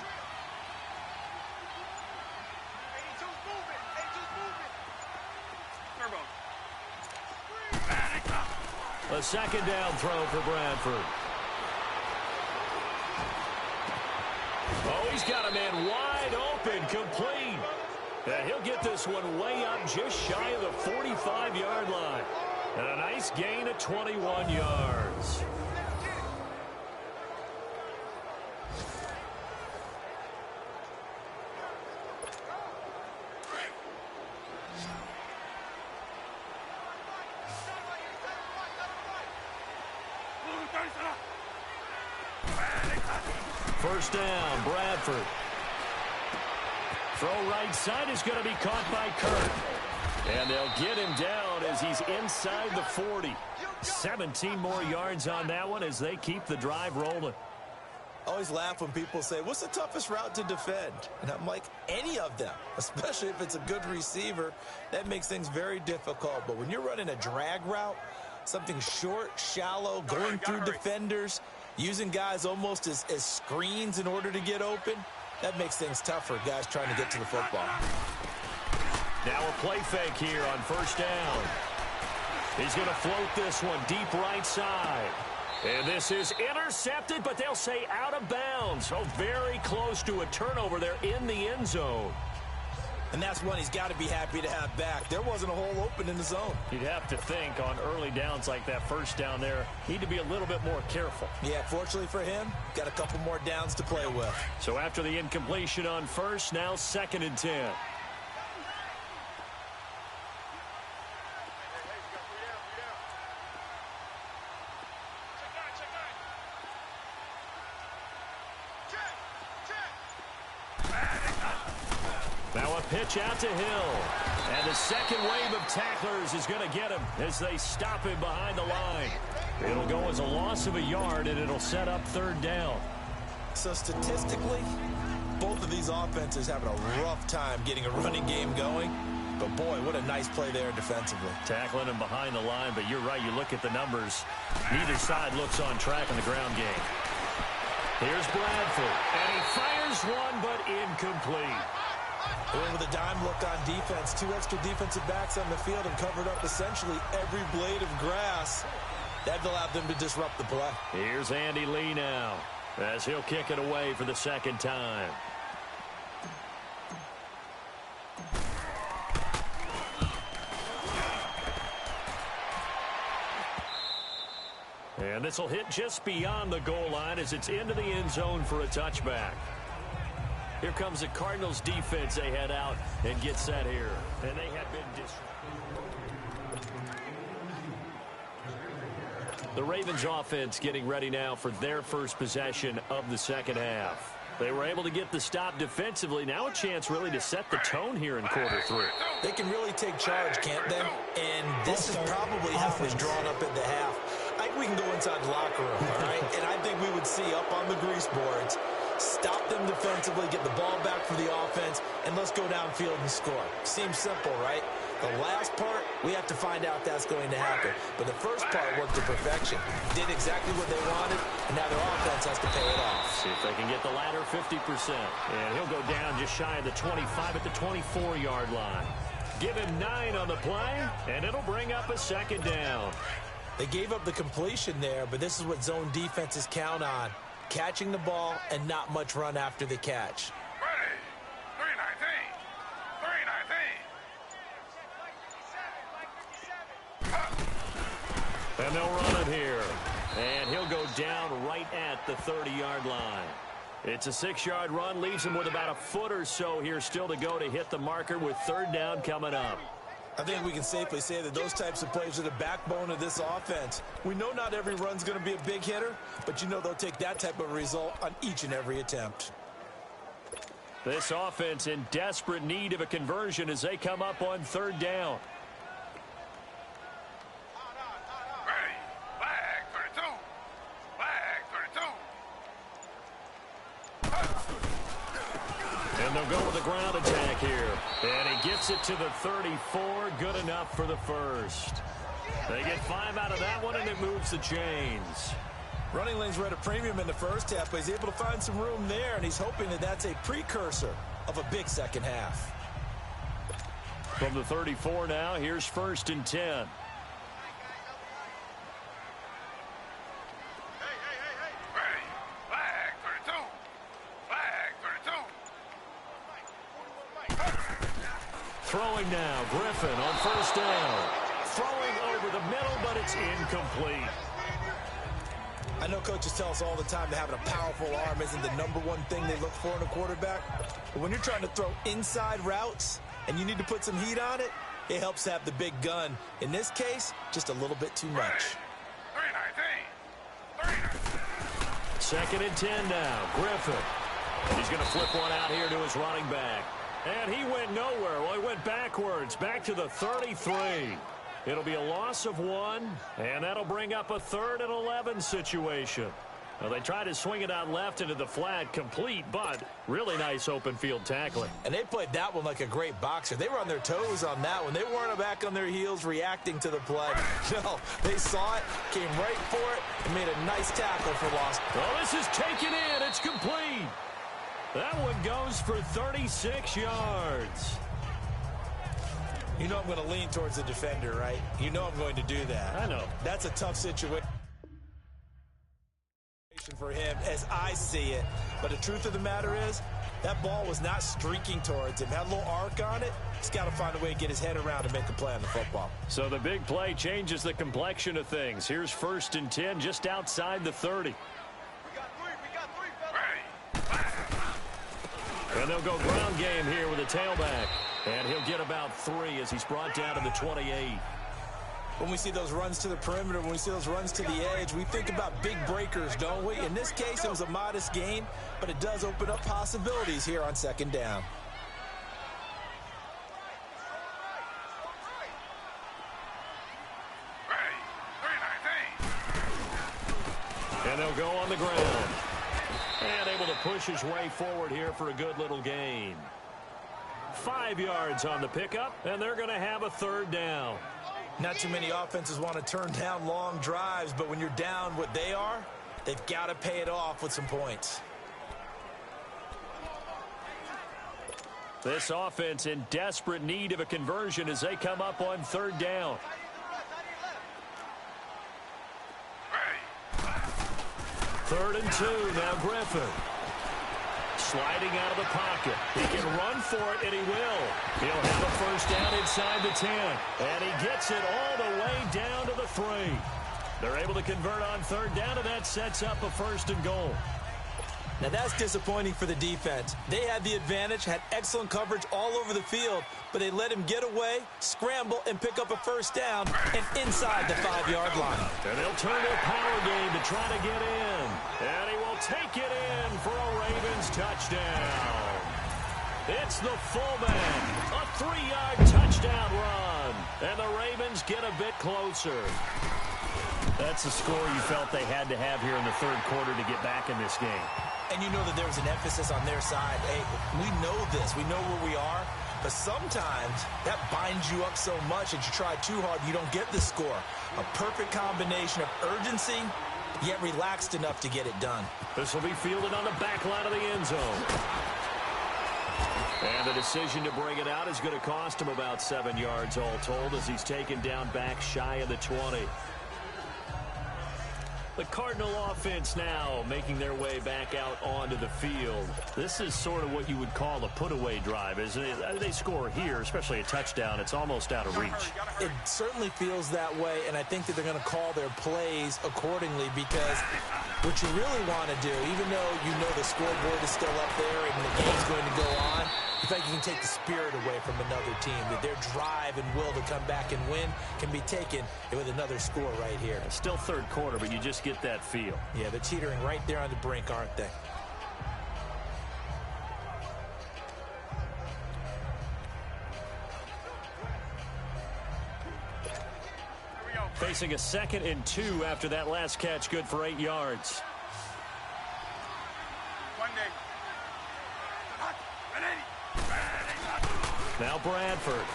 A second down throw for Bradford. Oh, he's got a man wide open, complete. And he'll get this one way up just shy of the 45-yard line. And a nice gain of 21 yards. First down, Bradford. Throw right side is going to be caught by Kurt. And they'll get him down as he's inside the 40. 17 more yards on that one as they keep the drive rolling. I always laugh when people say, what's the toughest route to defend? And I'm like, any of them, especially if it's a good receiver. That makes things very difficult. But when you're running a drag route, something short, shallow, going through defenders, using guys almost as screens in order to get open, that makes things tougher, guys trying to get to the football. Now a play fake here on first down. He's going to float this one deep right side. And this is intercepted, but they'll say out of bounds. So very close to a turnover there in the end zone. And that's one he's got to be happy to have back. There wasn't a hole open in the zone. You'd have to think on early downs like that first down there, need to be a little bit more careful. Yeah, fortunately for him, got a couple more downs to play with. So after the incompletion on first, now 2nd and 10. Now a pitch out to Hill. And the second wave of tacklers is going to get him as they stop him behind the line. It'll go as a loss of a yard, and it'll set up 3rd down. So statistically, both of these offenses having a rough time getting a running game going. But boy, what a nice play there defensively. Tackling him behind the line, but you're right, you look at the numbers. Neither side looks on track in the ground game. Here's Bradford, and he fires one, but incomplete. And with a dime look on defense, 2 extra defensive backs on the field and covered up essentially every blade of grass. That allowed them to disrupt the play. Here's Andy Lee now as he'll kick it away for the 2nd time. And this will hit just beyond the goal line as it's into the end zone for a touchback. Here comes the Cardinals defense. They head out and get set here. And they have been disrupted. The Ravens offense getting ready now for their first possession of the 2nd half. They were able to get the stop defensively. Now a chance really to set the tone here in quarter 3. They can really take charge, can't they? And this is probably how it was drawn up in the half. I think we can go inside the locker room, all right? And I think we would see up on the grease boards, stop them defensively, get the ball back for the offense, and let's go downfield and score. Seems simple, right? The last part, we have to find out that's going to happen. But the first part worked to perfection. Did exactly what they wanted, and now their offense has to pay it off. See if they can get the latter 50%. And he'll go down just shy of the 25 at the 24-yard line. Give him 9 on the play, and it'll bring up a 2nd down. They gave up the completion there, but this is what zone defenses count on. Catching the ball and not much run after the catch. Ready. 319. 319. And they'll run it here. And he'll go down right at the 30-yard line. It's a 6-yard run, leaves him with about a foot or so here still to go to hit the marker with 3rd down coming up. I think we can safely say that those types of plays are the backbone of this offense. We know not every run's going to be a big hitter, but you know they'll take that type of result on each and every attempt. This offense in desperate need of a conversion as they come up on 3rd down. Ready. Flag 32. Flag 32. And they'll go with the ground attack here. And he gets it to the 34. Good enough for the first. They get 5 out of that one, and it moves the chains. Running lanes were at a premium in the first half, but he's able to find some room there, and he's hoping that that's a precursor of a big 2nd half. From the 34 now, here's 1st and 10. Ready. Flag 32. Flag 32. Throwing now, Griffin on 1st down. Throwing over the middle, but it's incomplete. I know coaches tell us all the time that having a powerful arm isn't the #1 thing they look for in a quarterback. But when you're trying to throw inside routes and you need to put some heat on it, it helps to have the big gun. In this case, just a little bit too much. 2nd and 10 now, Griffin. He's going to flip one out here to his running back. And he went nowhere. Well, he went backwards, back to the 33. It'll be a loss of 1, and that'll bring up a 3rd and 11 situation. Well, they tried to swing it out left into the flat, complete, but really nice open field tackling. And they played that one like a great boxer. They were on their toes on that one. They weren't back on their heels reacting to the play. No, they saw it, came right for it, and made a nice tackle for loss. Well, this is taken in. It's complete. That one goes for 36 yards. You know I'm going to lean towards the defender, right? You know I'm going to do that. I know. That's a tough situation. for him as I see it. But the truth of the matter is, that ball was not streaking towards him. Had a little arc on it. He's got to find a way to get his head around and make a play on the football. So the big play changes the complexion of things. Here's 1st and 10 just outside the 30. We got three, fellas. And they'll go ground game here with a tailback. And he'll get about 3 as he's brought down to the 28. When we see those runs to the perimeter, when we see those runs to the edge, we think about big breakers, don't we? In this case, it was a modest gain, but it does open up possibilities here on 2nd down. And they'll go on the ground. And able to push his way forward here for a good little gain. 5 yards on the pickup, and they're going to have a 3rd down. Not too many offenses want to turn down long drives, but when you're down what they are, they've got to pay it off with some points. This offense in desperate need of a conversion as they come up on 3rd down. Third and 2, now Griffin. Sliding out of the pocket. He can run for it, and he will. He'll have a 1st down inside the 10. And he gets it all the way down to the 3. They're able to convert on 3rd down, and that sets up a 1st and goal. Now that's disappointing for the defense. They had the advantage, had excellent coverage all over the field, but they let him get away, scramble, and pick up a 1st down, and inside the 5-yard line. And they'll turn their power game to try to get in. And he will take it in for a Ravens touchdown. It's the fullback. A 3-yard touchdown run. And the Ravens get a bit closer. That's the score you felt they had to have here in the 3rd quarter to get back in this game. And you know that there was an emphasis on their side. Hey, we know this. We know where we are. But sometimes that binds you up so much that you try too hard, you don't get the score. A perfect combination of urgency, yet relaxed enough to get it done. This will be fielded on the back line of the end zone. And the decision to bring it out is going to cost him about 7 yards all told as he's taken down back shy of the 20. The Cardinal offense now making their way back out onto the field. This is sort of what you would call a put-away drive, isn't it? They score here, especially a touchdown. It's almost out of reach. It certainly feels that way, and I think that they're going to call their plays accordingly because what you really want to do, even though you know the scoreboard is still up there and the game's going to go on, you think you can take the spirit away from another team, that their drive and will to come back and win can be taken with another score right here. It's still 3rd quarter, but you just get that feel. Yeah, they're teetering right there on the brink, aren't they? Facing a 2nd and 2 after that last catch, good for 8 yards. Now Bradford.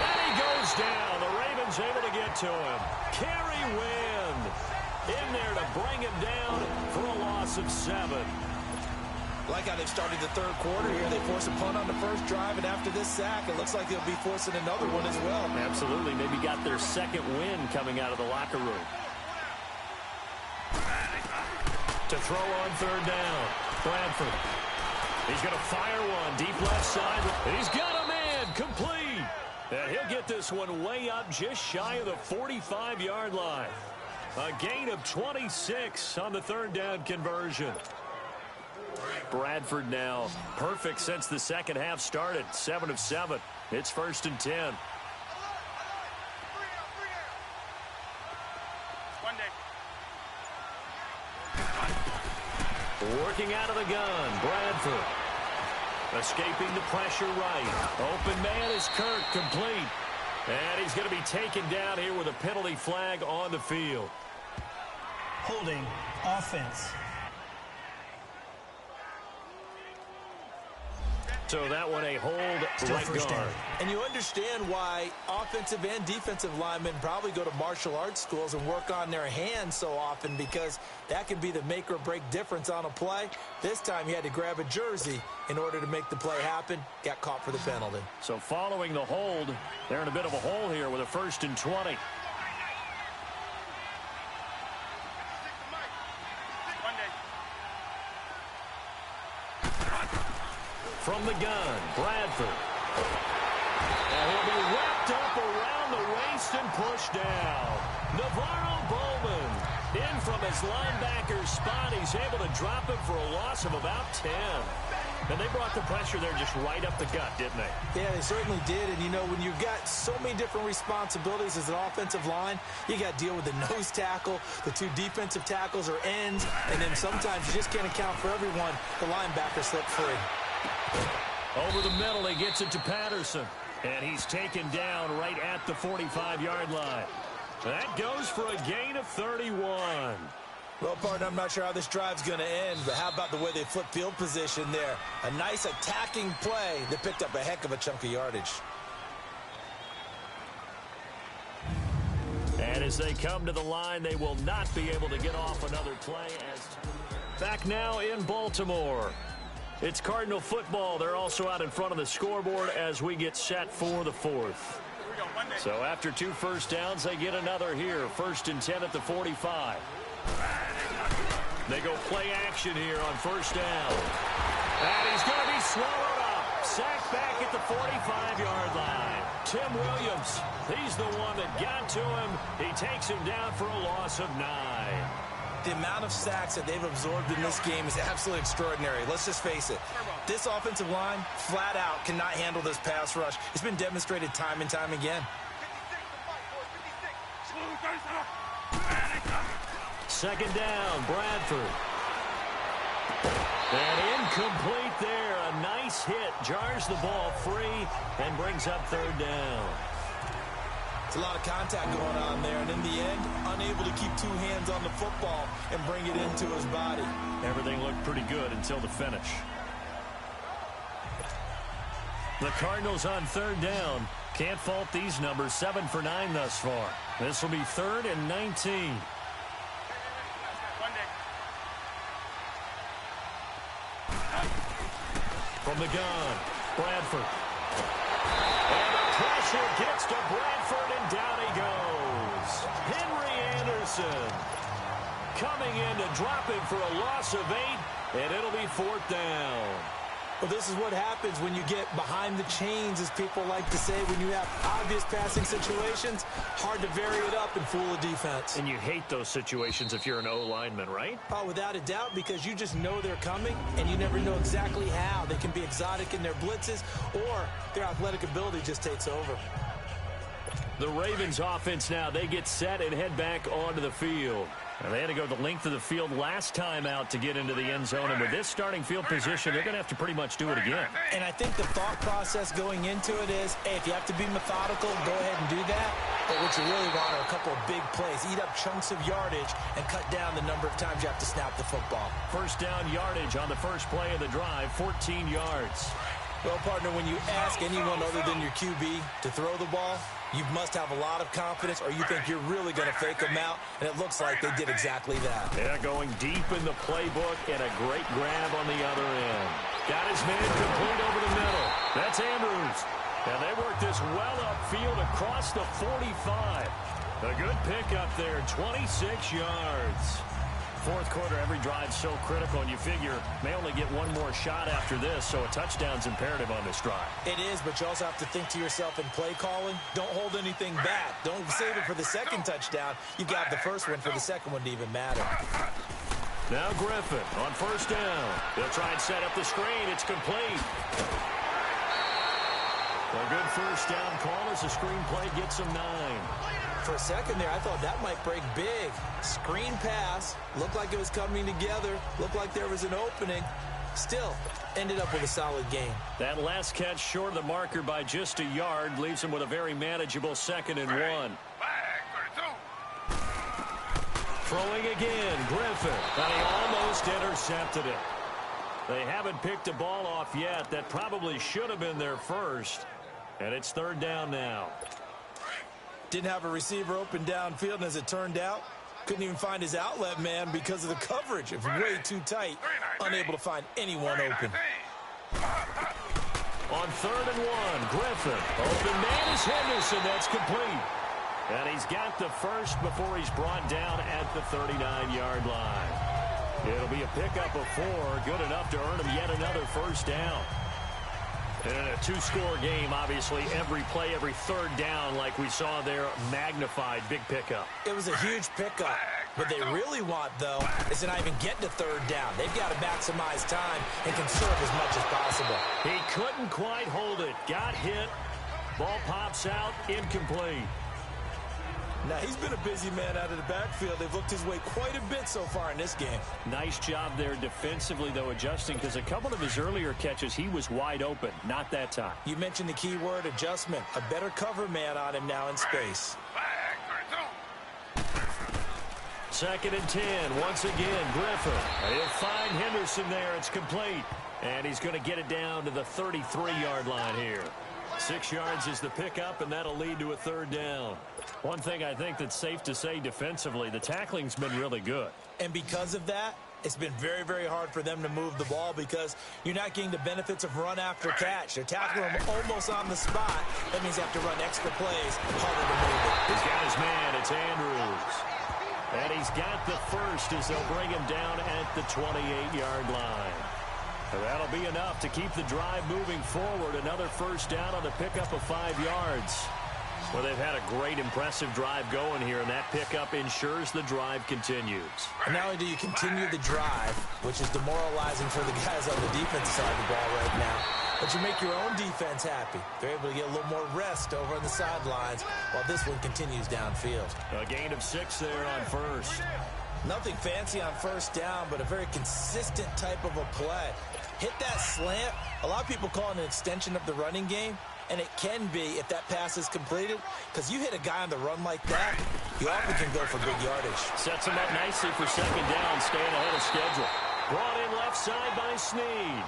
And he goes down. The Ravens able to get to him. Kerry Wynn in there to bring him down for a loss of 7. Like how they've started the 3rd quarter here. They force a punt on the 1st drive, and after this sack, it looks like they'll be forcing another one as well. Absolutely. Maybe got their 2nd win coming out of the locker room. To throw on 3rd down. Bradford. He's going to fire one deep left side. And he's got a man complete. And he'll get this one way up just shy of the 45-yard line. A gain of 26 on the 3rd down conversion. Bradford now perfect since the 2nd half started. 7 of 7. It's 1st and 10. Working out of the gun, Bradford. Escaping the pressure right. Open man is Kirk, complete. And he's going to be taken down here with a penalty flag on the field. Holding offense. So that one a hold right guard. And you understand why offensive and defensive linemen probably go to martial arts schools and work on their hands so often, because that can be the make or break difference on a play. This time he had to grab a jersey in order to make the play happen. Got caught for the penalty. So following the hold, they're in a bit of a hole here with a 1st and 20. From the gun, Bradford. And he'll be wrapped up around the waist and pushed down. Navarro Bowman in from his linebacker spot. He's able to drop him for a loss of about 10. And they brought the pressure there just right up the gut, didn't they? Yeah, they certainly did. And, you know, when you've got so many different responsibilities as an offensive line, you got to deal with the nose tackle, the two defensive tackles or ends, and then sometimes you just can't account for everyone. The linebacker slipped free. Over the middle, he gets it to Patterson. And he's taken down right at the 45-yard line. That goes for a gain of 31. Well, partner, I'm not sure how this drive's going to end, but how about the way they flip field position there? A nice attacking play that picked up a heck of a chunk of yardage. And as they come to the line, they will not be able to get off another play. Back now in Baltimore. It's Cardinal football. They're also out in front of the scoreboard as we get set for the fourth. So after 2 first downs, they get another here. 1st and 10 at the 45. They go play action here on 1st down. And he's going to be swallowed up. Sacked back at the 45-yard line. Tim Williams, he's the one that got to him. He takes him down for a loss of 9. The amount of sacks that they've absorbed in this game is absolutely extraordinary. Let's just face it. This offensive line, flat out, cannot handle this pass rush. It's been demonstrated time and time again. 2nd down, Bradford. And incomplete there. A nice hit. Jars the ball free and brings up 3rd down. It's a lot of contact going on there, and in the end, unable to keep 2 hands on the football and bring it into his body. Everything looked pretty good until the finish. The Cardinals on 3rd down. Can't fault these numbers. 7 for 9 thus far. This will be 3rd and 19. From the gun, Bradford. And the pressure gets to Bradford, and down he goes. Henry Anderson coming in to drop him for a loss of 8, and it'll be 4th down. Well, this is what happens when you get behind the chains, as people like to say. When you have obvious passing situations, hard to vary it up and fool a defense. And you hate those situations if you're an O-lineman, right? Oh, without a doubt, because you just know they're coming, and you never know exactly how. They can be exotic in their blitzes, or their athletic ability just takes over. The Ravens offense now, they get set and head back onto the field. And they had to go the length of the field last time out to get into the end zone. And with this starting field position, they're going to have to pretty much do it again. And I think the thought process going into it is, hey, if you have to be methodical, go ahead and do that. But what you really want are a couple of big plays. Eat up chunks of yardage and cut down the number of times you have to snap the football. 1st down yardage on the first play of the drive, 14 yards. Well, partner, when you ask anyone other than your QB to throw the ball, you must have a lot of confidence, or you think you're really going to fake them out, and it looks like they did exactly that. Yeah, going deep in the playbook, and a great grab on the other end. Got his man complete over the middle. That's Andrews. And they work this well upfield across the 45. A good pickup there, 26 yards. 4th quarter, every drive's so critical, and you figure may only get one more shot after this, so a touchdown's imperative on this drive. It is, but you also have to think to yourself in play calling, don't hold anything back. Don't save it for the 2nd touchdown. You got the 1st one for the 2nd one to even matter. Now Griffin on 1st down. They'll try and set up the screen. It's complete. A good 1st down call as the screenplay gets him 9. For a second there, I thought that might break big. Screen pass. Looked like it was coming together. Looked like there was an opening. Still, ended up with a solid game. That last catch short of the marker by just a yard leaves him with a very manageable 2nd and 1. Throwing again, Griffin. And he almost intercepted it. They haven't picked a ball off yet. That probably should have been their first. And it's 3rd down now. Didn't have a receiver open downfield, and as it turned out, couldn't even find his outlet man because of the coverage. It was way too tight, unable to find anyone open. On 3rd and 1, Griffin. Open man is Henderson. That's complete. And he's got the first before he's brought down at the 39-yard line. It'll be a pickup of 4, good enough to earn him yet another first down. And in a two-score game, obviously, every play, every third down, like we saw there, magnified, big pickup. It was a huge pickup. What they really want, though, is to not even get to third down. They've got to maximize time and conserve as much as possible. He couldn't quite hold it. Got hit. Ball pops out, incomplete. Now, he's been a busy man out of the backfield. They've looked his way quite a bit so far in this game. Nice job there defensively, though, adjusting, because a couple of his earlier catches, he was wide open. Not that time. You mentioned the key word, adjustment. A better cover man on him now in space. Second and 10. Once again, Griffin. He'll find Henderson there. It's complete. And he's going to get it down to the 33-yard line here. 6 yards is the pickup, and that'll lead to a third down. One thing I think that's safe to say defensively, the tackling's been really good. And because of that, it's been very, very hard for them to move the ball because you're not getting the benefits of run after catch. They're tackling him almost on the spot. That means they have to run extra plays, harder to move it. He's got his man. It's Andrews. And he's got the first as they'll bring him down at the 28-yard line. That'll be enough to keep the drive moving forward. Another first down on the pickup of 5 yards. Well, they've had a great, impressive drive going here, and that pickup ensures the drive continues. And not only do you continue the drive, which is demoralizing for the guys on the defensive side of the ball right now, but you make your own defense happy. They're able to get a little more rest over on the sidelines while this one continues downfield. A gain of 6 there on first. Nothing fancy on first down, but a very consistent type of a play. Hit that slant. A lot of people call it an extension of the running game, and it can be if that pass is completed, because you hit a guy on the run like that, you often can go for big yardage. Sets him up nicely for second down, staying ahead of schedule. Brought in left side by Snead.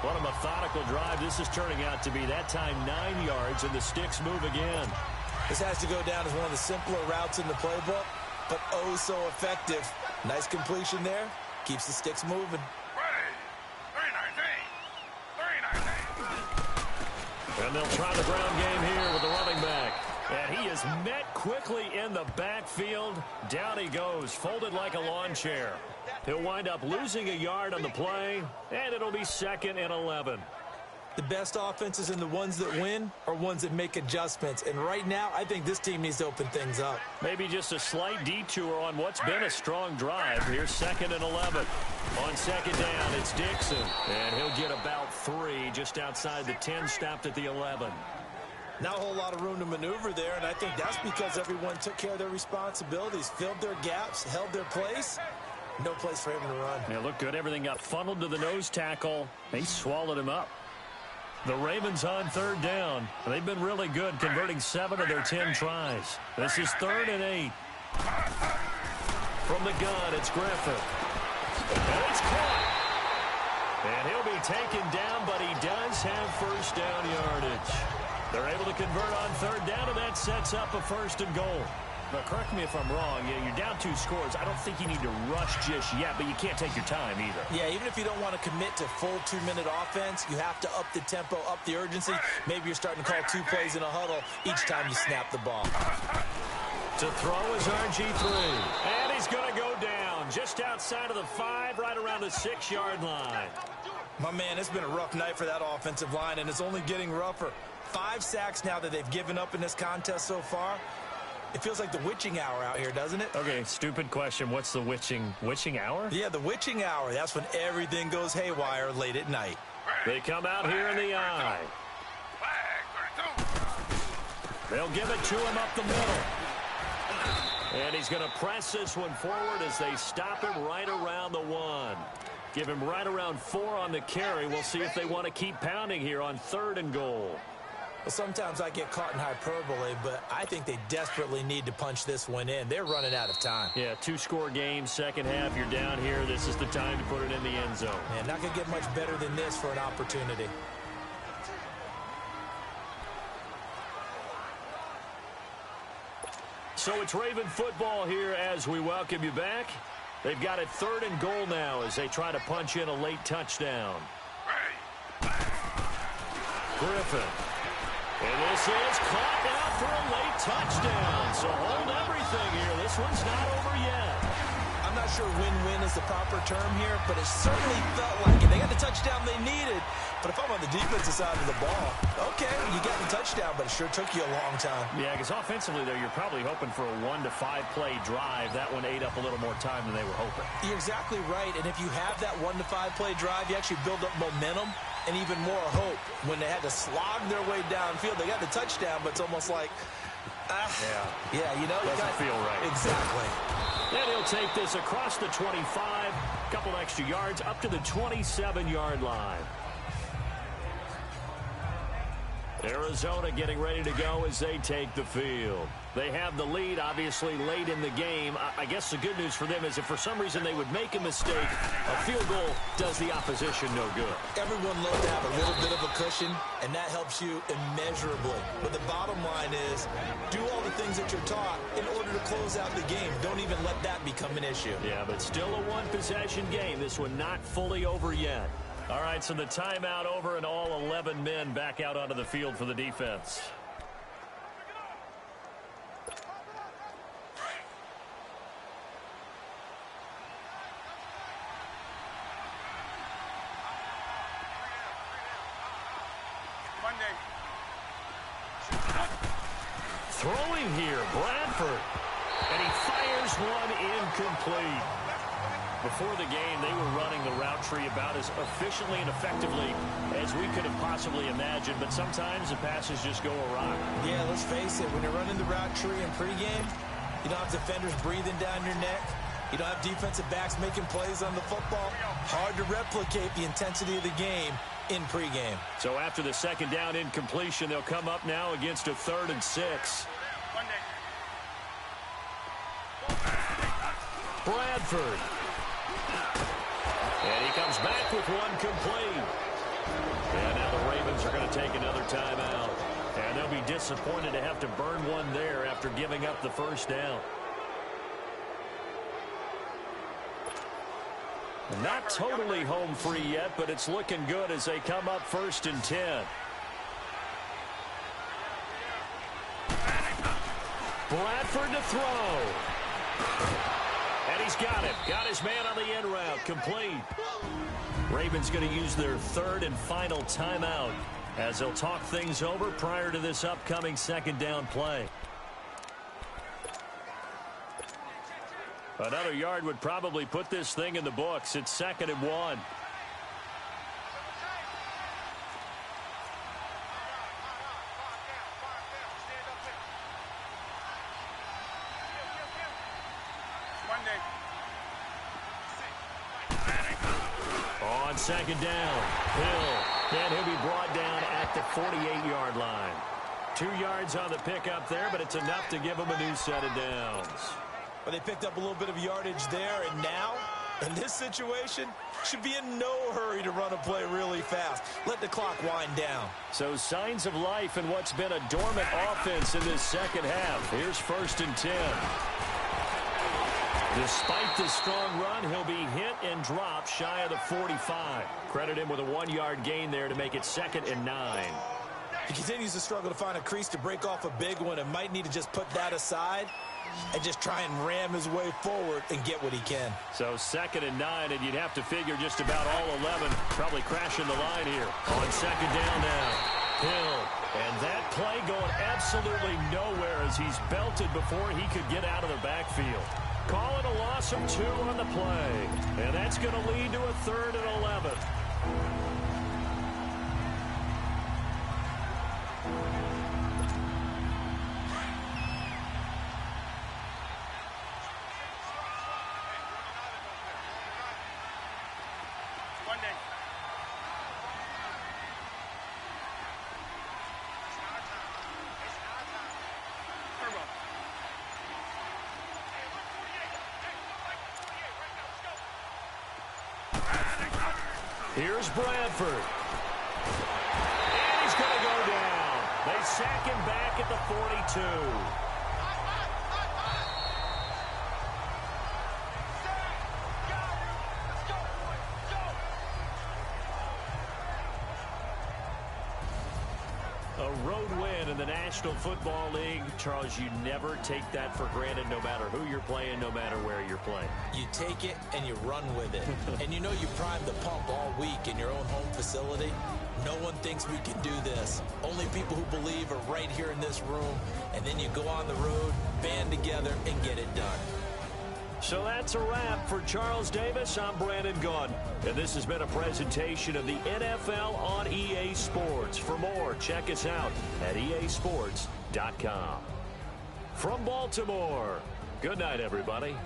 What a methodical drive this is turning out to be. That time 9 yards, and the sticks move again. This has to go down as one of the simpler routes in the playbook, but oh so effective. Nice completion there. Keeps the sticks moving. And they'll try the ground game here with the running back. And he is met quickly in the backfield. Down he goes, folded like a lawn chair. He'll wind up losing a yard on the play, and it'll be 2nd and 11. The best offenses and the ones that win are ones that make adjustments. And right now, I think this team needs to open things up. Maybe just a slight detour on what's been a strong drive. Here's 2nd and 11. On second down, it's Dixon. And he'll get about 3 just outside the 10, stopped at the 11. Not a whole lot of room to maneuver there, and I think that's because everyone took care of their responsibilities, filled their gaps, held their place. No place for him to run. Yeah, looked good. Everything got funneled to the nose tackle. They swallowed him up. The Ravens on third down. They've been really good, converting 7 of their 10 tries. This is 3rd and 8. From the gun, it's Griffin. And it's caught. And he'll be taken down, but he does have first down yardage. They're able to convert on third down, and that sets up a 1st and goal. But correct me if I'm wrong. Yeah, you're down 2 scores. I don't think you need to rush just yet, but you can't take your time either. Yeah, even if you don't want to commit to full 2-minute offense, you have to up the tempo, up the urgency. Maybe you're starting to call 2 plays in a huddle each time you snap the ball. To throw is RG3. And he's going to go down just outside of the 5, right around the 6-yard line. My man, it's been a rough night for that offensive line, and it's only getting rougher. 5 sacks now that they've given up in this contest so far. It feels like the witching hour out here, doesn't it? Okay, stupid question. What's the witching hour? Yeah, the witching hour. That's when everything goes haywire late at night. They come out here in the eye. They'll give it to him up the middle. And he's going to press this one forward as they stop him right around the 1. Give him right around 4 on the carry. We'll see if they want to keep pounding here on 3rd and goal. Well, sometimes I get caught in hyperbole, but I think they desperately need to punch this one in. They're running out of time. Yeah, 2-score game, second half. You're down here. This is the time to put it in the end zone. Man, not going to get much better than this for an opportunity. So it's Raven football here as we welcome you back. They've got it 3rd and goal now as they try to punch in a late touchdown. Griffin. And this is caught now for a late touchdown. So hold everything here. This one's not over yet. I'm not sure win-win is the proper term here, but it certainly felt like it. They got the touchdown they needed. But if I'm on the defensive side of the ball, okay, you got the touchdown, but it sure took you a long time. Yeah, because offensively, though, you're probably hoping for a 1 to 5 play drive. That one ate up a little more time than they were hoping. You're exactly right. And if you have that 1 to 5 play drive, you actually build up momentum and even more hope. When they had to slog their way downfield, they got the touchdown, but it's almost like, yeah, you know, doesn't feel right. Exactly. And he'll take this across the 25, a couple extra yards up to the 27-yard line. Arizona getting ready to go as they take the field. They have the lead, obviously, late in the game. I guess the good news for them is if for some reason they would make a mistake, a field goal does the opposition no good. Everyone loves to have a little bit of a cushion, and that helps you immeasurably. But the bottom line is, do all the things that you're taught in order to close out the game. Don't even let that become an issue. Yeah, but still a one-possession game. This one not fully over yet. All right, so the timeout over and all 11 men back out onto the field for the defense. Monday. Throwing here, Bradford. And he fires one incomplete. Before the game, they were running the route tree about as efficiently and effectively as we could have possibly imagined, but sometimes the passes just go awry. Yeah, let's face it, when you're running the route tree in pregame, you don't have defenders breathing down your neck. You don't have defensive backs making plays on the football. Hard to replicate the intensity of the game in pregame. So after the second down incompletion, they'll come up now against a 3rd and 6. Bradford. And he comes back with one complete. And now the Ravens are going to take another timeout. And they'll be disappointed to have to burn one there after giving up the first down. Not totally home free yet, but it's looking good as they come up 1st and 10. Bradford to throw. And he's got it. Got his man on the end route. Complete. Ravens going to use their 3rd and final timeout as they'll talk things over prior to this upcoming second down play. Another yard would probably put this thing in the books. It's 2nd and 1. On 2nd down, Hill, and he'll be brought down at the 48-yard line. 2 yards on the pickup there, but it's enough to give him a new set of downs. But they picked up a little bit of yardage there, and now, in this situation, should be in no hurry to run a play really fast. Let the clock wind down. So signs of life in what's been a dormant offense in this second half. Here's 1st and 10. Despite the strong run, he'll be hit and dropped shy of the 45. Credit him with a 1-yard gain there to make it 2nd and 9. He continues to struggle to find a crease to break off a big one and might need to just put that aside and just try and ram his way forward and get what he can. So 2nd and 9, and you'd have to figure just about all 11 probably crashing the line here. On 2nd down now, Hill. And that play going absolutely nowhere as he's belted before he could get out of the backfield. Call it a loss of 2 on the play. And that's going to lead to a 3rd and 11. Here's Bradford. And he's going to go down. They sack him back at the 42. A road win in the National Football League. Charles, you never take that for granted no matter who you're playing, no matter where you're playing. You take it and you run with it. And you know you primed the pump all week in your own home facility. No one thinks we can do this. Only people who believe are right here in this room. And then you go on the road, band together, and get it done. So that's a wrap for Charles Davis. I'm Brandon Gaudin, and this has been a presentation of the NFL on EA Sports. For more, check us out at easports.com. From Baltimore, good night, everybody.